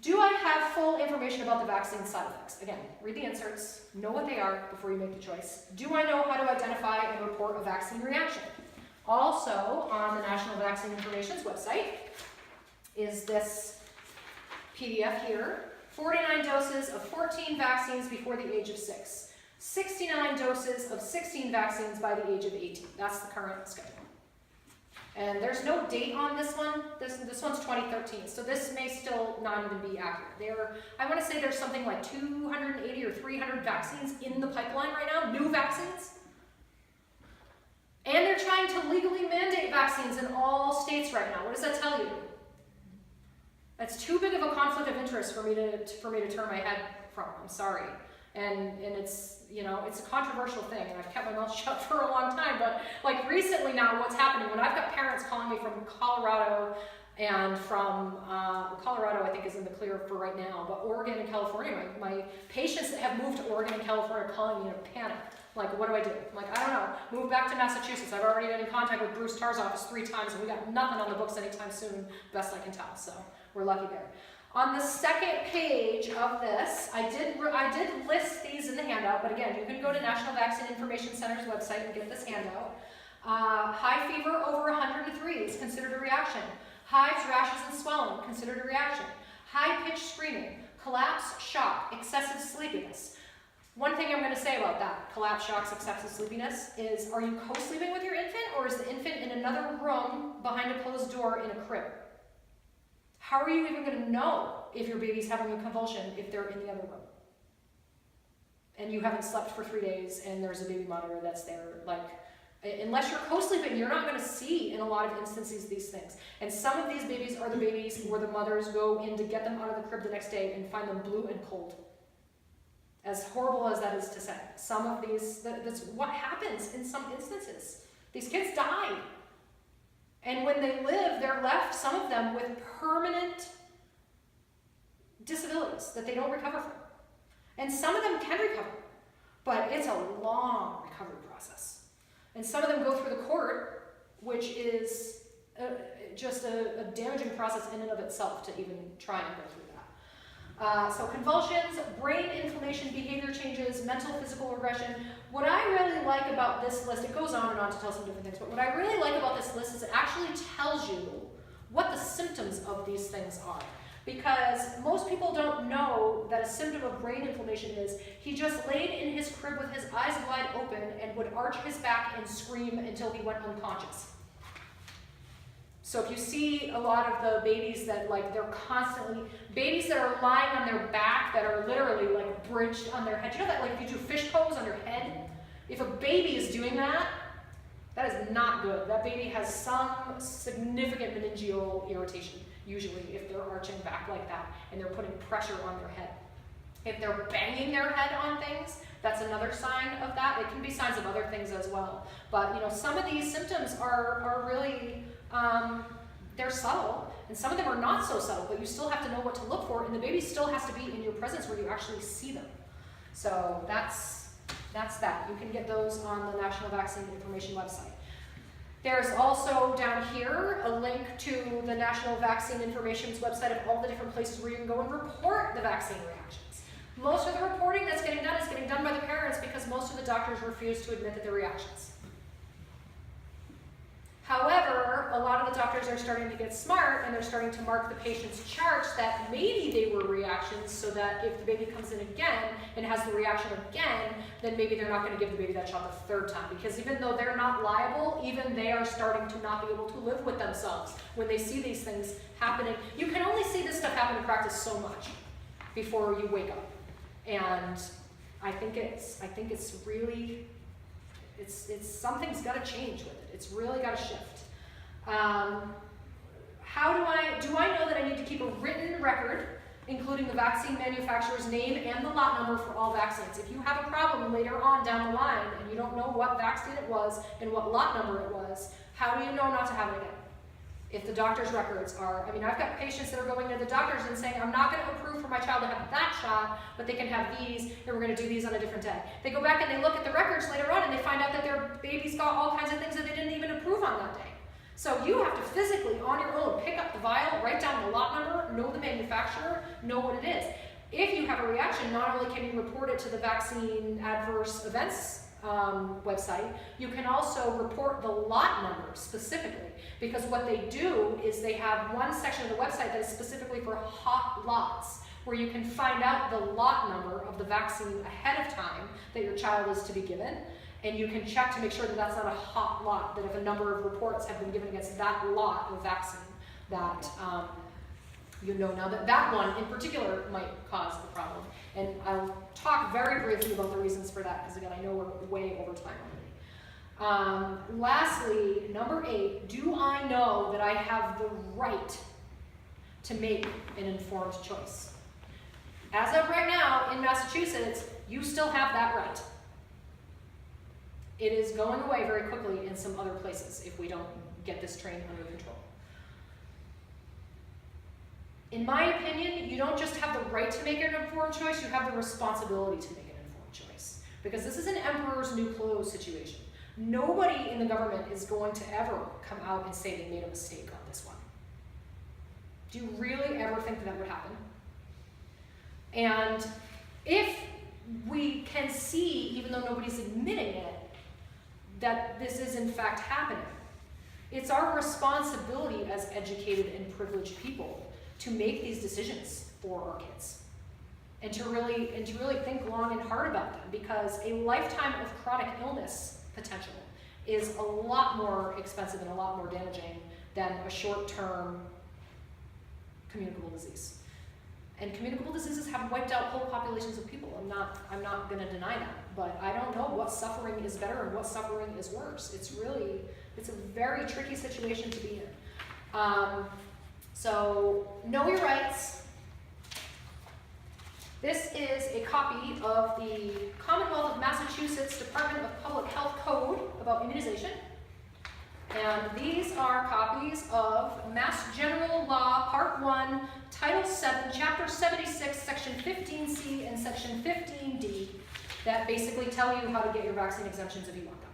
Do I have full information about the vaccine side effects? Again, read the inserts, know what they are before you make the choice. Do I know how to identify and report a vaccine reaction? Also, on the National Vaccine Information's website is this PDF here. 49 doses of 14 vaccines before the age of 6. 69 doses of 16 vaccines by the age of 18. That's the current schedule. And there's no date on this one. This one's 2013, so this may still not even be accurate. I want to say there's something like 280 or 300 vaccines in the pipeline right now, new vaccines. And they're trying to legally mandate vaccines in all states right now. What does that tell you? That's too big of a conflict of interest for me to turn my head from. I'm sorry. And it's, you know, it's a controversial thing, and I've kept my mouth shut for a long time, but like recently now what's happening, when I've got parents calling me from Colorado and from, Colorado I think is in the clear for right now, but Oregon and California, my patients that have moved to Oregon and California are calling me in a panic. Like, what do I do? I'm like, I don't know, move back to Massachusetts. I've already been in contact with Bruce Tarr's office 3 times, and we got nothing on the books anytime soon, best I can tell, so we're lucky there. On the second page of this, I did list these in the handout, but again, you can go to National Vaccine Information Center's website and get this handout. High fever over 103 is considered a reaction. Hives, rashes, and swelling, considered a reaction. High-pitched screaming, collapse, shock, excessive sleepiness. One thing I'm going to say about that, collapse, shocks, excessive sleepiness, is are you co-sleeping with your infant, or is the infant in another room behind a closed door in a crib? How are you even going to know if your baby's having a convulsion if they're in the other room? And you haven't slept for 3 days and there's a baby monitor that's there. Like, unless you're co-sleeping, you're not going to see in a lot of instances these things. And some of these babies are the babies where the mothers go in to get them out of the crib the next day and find them blue and cold. As horrible as that is to say. Some of these, that's what happens in some instances. These kids die. And when they live, they're left, some of them, with permanent disabilities that they don't recover from. And some of them can recover, but it's a long recovery process. And some of them go through the court, which is just a damaging process in and of itself to even try and go through that. So convulsions, brain inflammation, behavior changes, mental, physical regression. What I really like about this list, it goes on and on to tell some different things, but what I really like about this list is it actually tells you what the symptoms of these things are. Because most people don't know that a symptom of brain inflammation is he just laid in his crib with his eyes wide open and would arch his back and scream until he went unconscious. So if you see a lot of the babies that like they're constantly, babies that are lying on their back that are literally like bridged on their head. You know that like if you do fish pose on your head? If a baby is doing that, that is not good. That baby has some significant meningeal irritation, usually if they're arching back like that and they're putting pressure on their head. If they're banging their head on things, that's another sign of that. It can be signs of other things as well. But you know, some of these symptoms are really, they're subtle, and some of them are not so subtle, but you still have to know what to look for, and the baby still has to be in your presence where you actually see them. So that's that. You can get those on the National Vaccine Information website. There's also down here a link to the National Vaccine Information's website of all the different places where you can go and report the vaccine reactions. Most of the reporting that's getting done is getting done by the parents because most of the doctors refuse to admit that they're reactions. However, a lot of of the doctors are starting to get smart and they're starting to mark the patient's charts that maybe they were reactions, so that if the baby comes in again and has the reaction again, then maybe they're not going to give the baby that shot the third time, because even though they're not liable, even they are starting to not be able to live with themselves when they see these things happening. You can only see this stuff happen in practice so much before you wake up, and I think it's really, it's something's got to change with it. It's really got to shift. How do I know that I need to keep a written record, including the vaccine manufacturer's name and the lot number for all vaccines? If you have a problem later on down the line and you don't know what vaccine it was and what lot number it was, how do you know not to have it again? If the doctor's records are, I mean, I've got patients that are going to the doctors and saying, I'm not going to approve for my child to have that shot, but they can have these, and we're going to do these on a different day. They go back and they look at the records later on and they find out that their baby's got all kinds of things that they didn't even approve on that day. So you have to physically, on your own, pick up the vial, write down the lot number, know the manufacturer, know what it is. If you have a reaction, not only can you report it to the vaccine adverse events website, you can also report the lot number specifically, because what they do is they have one section of the website that is specifically for hot lots, where you can find out the lot number of the vaccine ahead of time that your child is to be given, and you can check to make sure that that's not a hot lot, that if a number of reports have been given against that lot of vaccine, that you know now that that one in particular might cause the problem. And I'll talk very briefly about the reasons for that, because again, I know we're way over time already. Lastly, number 8, do I know that I have the right to make an informed choice? As of right now, in Massachusetts, you still have that right. It is going away very quickly in some other places if we don't get this train under control. In my opinion, you don't just have the right to make an informed choice, you have the responsibility to make an informed choice. Because this is an emperor's new clothes situation. Nobody in the government is going to ever come out and say they made a mistake on this one. Do you really ever think that would happen? And if we can see, even though nobody's admitting it, that this is in fact happening, it's our responsibility as educated and privileged people to make these decisions for our kids, and to really think long and hard about them, because a lifetime of chronic illness potential is a lot more expensive and a lot more damaging than a short-term communicable disease. And communicable diseases have wiped out whole populations of people. I'm not going to deny that, but I don't know what suffering is better and what suffering is worse. It's a very tricky situation to be in. So know your rights. This is a copy of the Commonwealth of Massachusetts Department of Public Health Code about immunization. And these are copies of Mass General Law, Part 1, Title 7, Chapter 76, Section 15C and Section 15D, that basically tell you how to get your vaccine exemptions if you want them.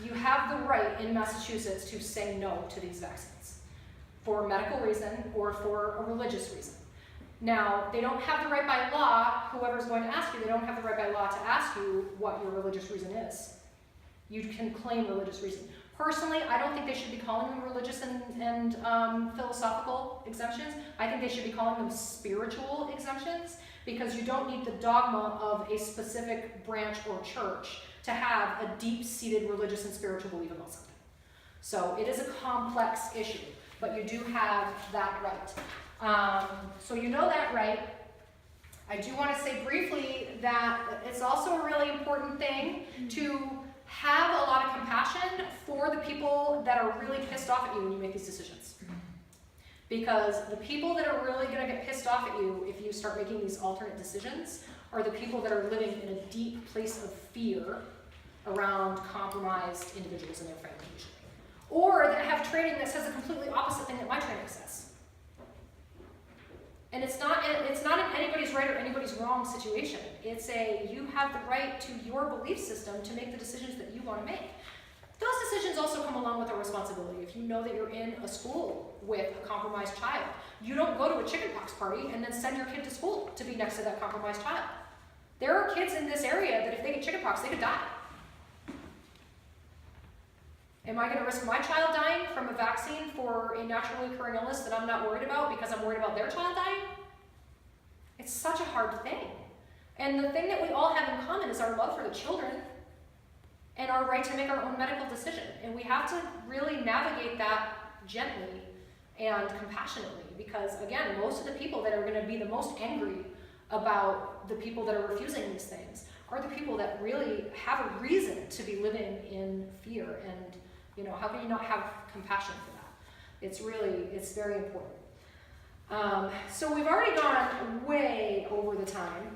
You have the right in Massachusetts to say no to these vaccines for a medical reason or for a religious reason. Now, they don't have the right by law, whoever's going to ask you, they don't have the right by law to ask you what your religious reason is. You can claim religious reason. Personally, I don't think they should be calling them religious and philosophical exemptions. I think they should be calling them spiritual exemptions, because you don't need the dogma of a specific branch or church to have a deep-seated religious and spiritual belief about something. So it is a complex issue, but you do have that right. So you know that right. I do want to say briefly that it's also a really important thing to have a lot of compassion for the people that are really pissed off at you when you make these decisions. Because the people that are really going to get pissed off at you if you start making these alternate decisions are the people that are living in a deep place of fear around compromised individuals and their family usually. Or that have training that says a completely opposite thing that my training says. And it's not an anybody's right or anybody's wrong situation. It's you have the right to your belief system to make the decisions that you want to make. Those decisions also come along with a responsibility. If you know that you're in a school with a compromised child, you don't go to a chickenpox party and then send your kid to school to be next to that compromised child. There are kids in this area that if they get chickenpox, they could die. Am I gonna risk my child dying from a vaccine for a naturally occurring illness that I'm not worried about because I'm worried about their child dying? It's such a hard thing. And the thing that we all have in common is our love for the children and our right to make our own medical decision. And we have to really navigate that gently and compassionately, because again, most of the people that are going to be the most angry about the people that are refusing these things are the people that really have a reason to be living in fear. And how can you not have compassion for that? It's very important. So we've already gone way over the time.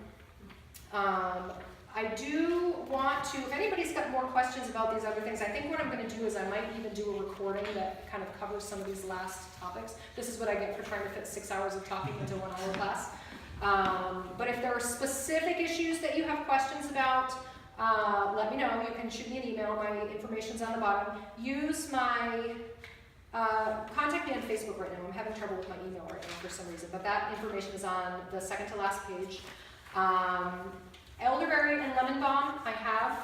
I do want to, if anybody's got more questions about these other things, I think what I'm going to do is I might even do a recording that kind of covers some of these last topics. This is what I get for trying to fit 6 hours of talking into 1 hour class. But if there are specific issues that you have questions about, let me know. You can shoot me an email. My information's on the bottom. Use my, contact me on Facebook right now. I'm having trouble with my email right now for some reason, but that information is on the second to last page. Elderberry and lemon balm, I have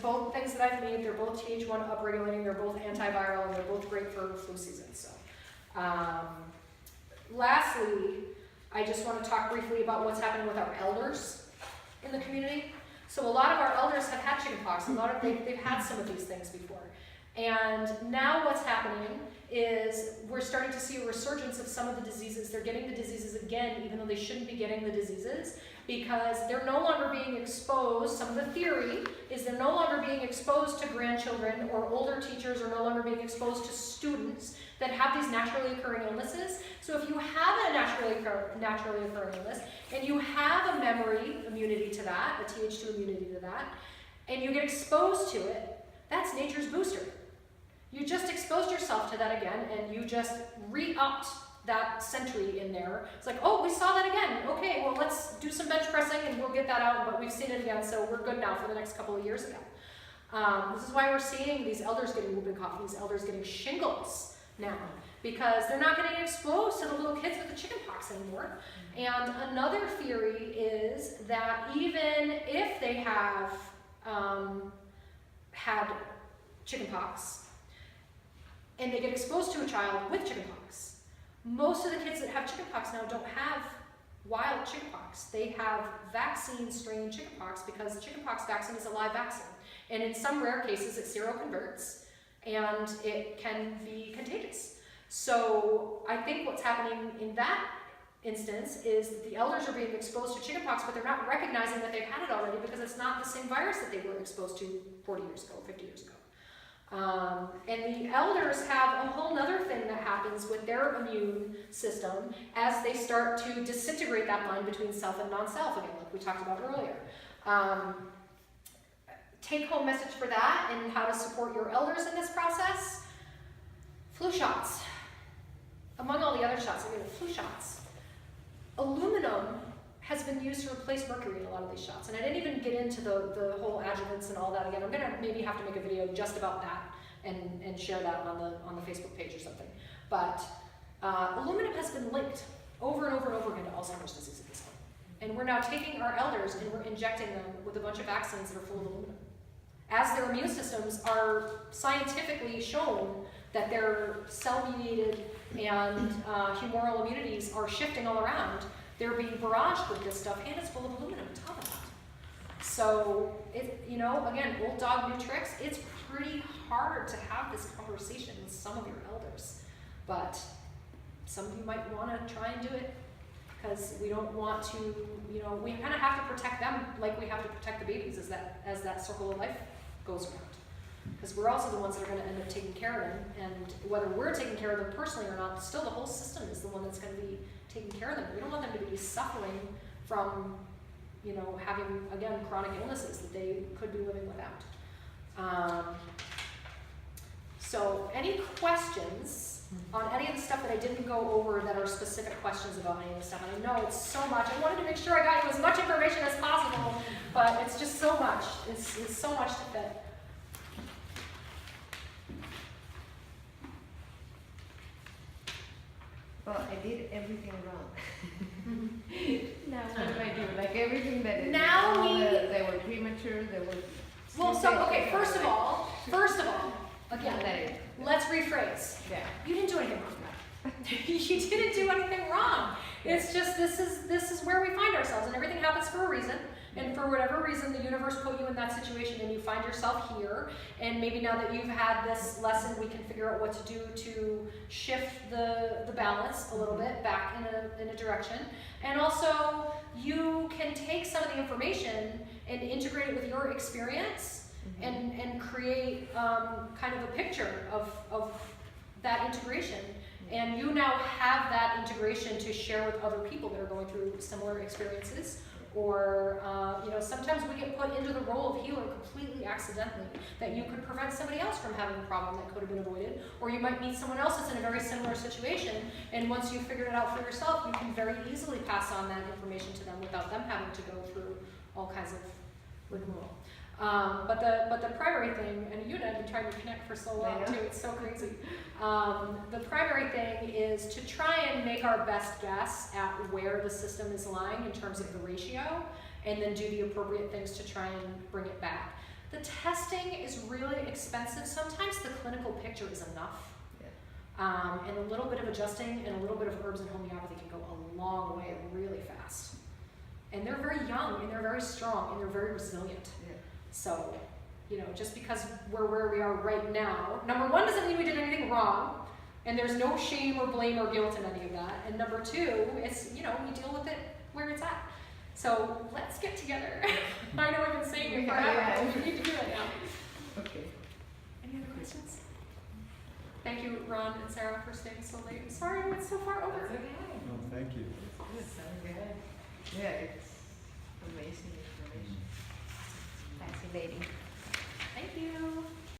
both things that I've made. They're both Th1 upregulating. They're both antiviral, and they're both great for flu season. So, lastly, I just want to talk briefly about what's happening with our elders in the community. So a lot of our elders have had chickenpox. They've had some of these things before. And now what's happening is we're starting to see a resurgence of some of the diseases. They're getting the diseases again, even though they shouldn't be getting the diseases, because they're no longer being exposed. Some of the theory is they're no longer being exposed to grandchildren, or older teachers are no longer being exposed to students that have these naturally occurring illnesses. So if you have a naturally occurring illness, and you have a memory immunity to that, a Th2 immunity to that, and you get exposed to it, that's nature's booster. You just exposed yourself to that again, and you just re-upped that century in there. It's like, oh, we saw that again. Okay, well, let's do some bench pressing and we'll get that out, but we've seen it again, so we're good now for the next couple of years again. This is why we're seeing these elders getting whooping cough, these elders getting shingles now, because they're not getting exposed to the little kids with the chickenpox anymore. And another theory is that even if they have had chickenpox, and they get exposed to a child with chickenpox, most of the kids that have chickenpox now don't have wild chickenpox. They have vaccine strain chickenpox, because the chickenpox vaccine is a live vaccine. And in some rare cases, it seroconverts and it can be contagious. So I think what's happening in that instance is that the elders are being exposed to chickenpox, but they're not recognizing that they've had it already, because it's not the same virus that they were exposed to 40 years ago, 50 years ago. And the elders have a whole other thing that happens with their immune system as they start to disintegrate that line between self and non-self again, like we talked about earlier. Take-home message for that and how to support your elders in this process: flu shots. Among all the other shots, flu shots. Aluminum has been used to replace mercury in a lot of these shots. And I didn't even get into the whole adjuvants and all that again. I'm gonna maybe have to make a video just about that and share that on the Facebook page or something. But aluminum has been linked over and over and over again to Alzheimer's disease at this point. And we're now taking our elders and we're injecting them with a bunch of vaccines that are full of aluminum, as their immune systems are scientifically shown that their cell-mediated and humoral immunities are shifting all around. They're being barraged with this stuff, and it's full of aluminum on top of that. So, again, old dog, new tricks. It's pretty hard to have this conversation with some of your elders, but some of you might want to try and do it, because we don't want to, we kind of have to protect them like we have to protect the babies as that circle of life goes around. Because we're also the ones that are going to end up taking care of them, and whether we're taking care of them personally or not, still the whole system is the one that's going to be taking care of them. We don't want them to be suffering from, having, again, chronic illnesses that they could be living without. So any questions on any of the stuff that I didn't go over that are specific questions about any of the stuff? And I know it's so much. I wanted to make sure I got you as much information as possible, but it's just so much. It's so much to fit. Well, I did everything wrong. Now what do I do? Like everything that is Now they were premature, they were... Well, so, okay, first of all, Again, Let it. let's rephrase. Yeah. You didn't do anything wrong. You didn't do anything wrong. It's just this is where we find ourselves, and everything happens for a reason. And for whatever reason, the universe put you in that situation, and you find yourself here. And maybe now that you've had this lesson, we can figure out what to do to shift the balance a little bit back in a direction. And also, you can take some of the information and integrate it with your experience, and create kind of a picture of that integration. And you now have that integration to share with other people that are going through similar experiences. Or, sometimes we get put into the role of healer completely accidentally, that you could prevent somebody else from having a problem that could have been avoided. Or you might meet someone else that's in a very similar situation, and once you've figured it out for yourself, you can very easily pass on that information to them without them having to go through all kinds of rigmarole. But the primary thing, and you and I have been trying to connect for so long too, it's so crazy. The primary thing is to try and make our best guess at where the system is lying in terms of the ratio, and then do the appropriate things to try and bring it back. The testing is really expensive. Sometimes the clinical picture is enough. And a little bit of adjusting and a little bit of herbs and homeopathy can go a long way really fast. And they're very young, and they're very strong, and they're very resilient. So, just because we're where we are right now, number one, doesn't mean we did anything wrong, and there's no shame or blame or guilt in any of that. And number two, it's, we deal with it where it's at. So let's get together. I know I've been saying it forever, but we need to do it now. Okay. Any other questions? Thank you, Ron and Sarah, for staying so late. I'm sorry I went so far over. That's okay. No, thank you. It's good. Yeah, it's amazing information. Fascinating. Thank you.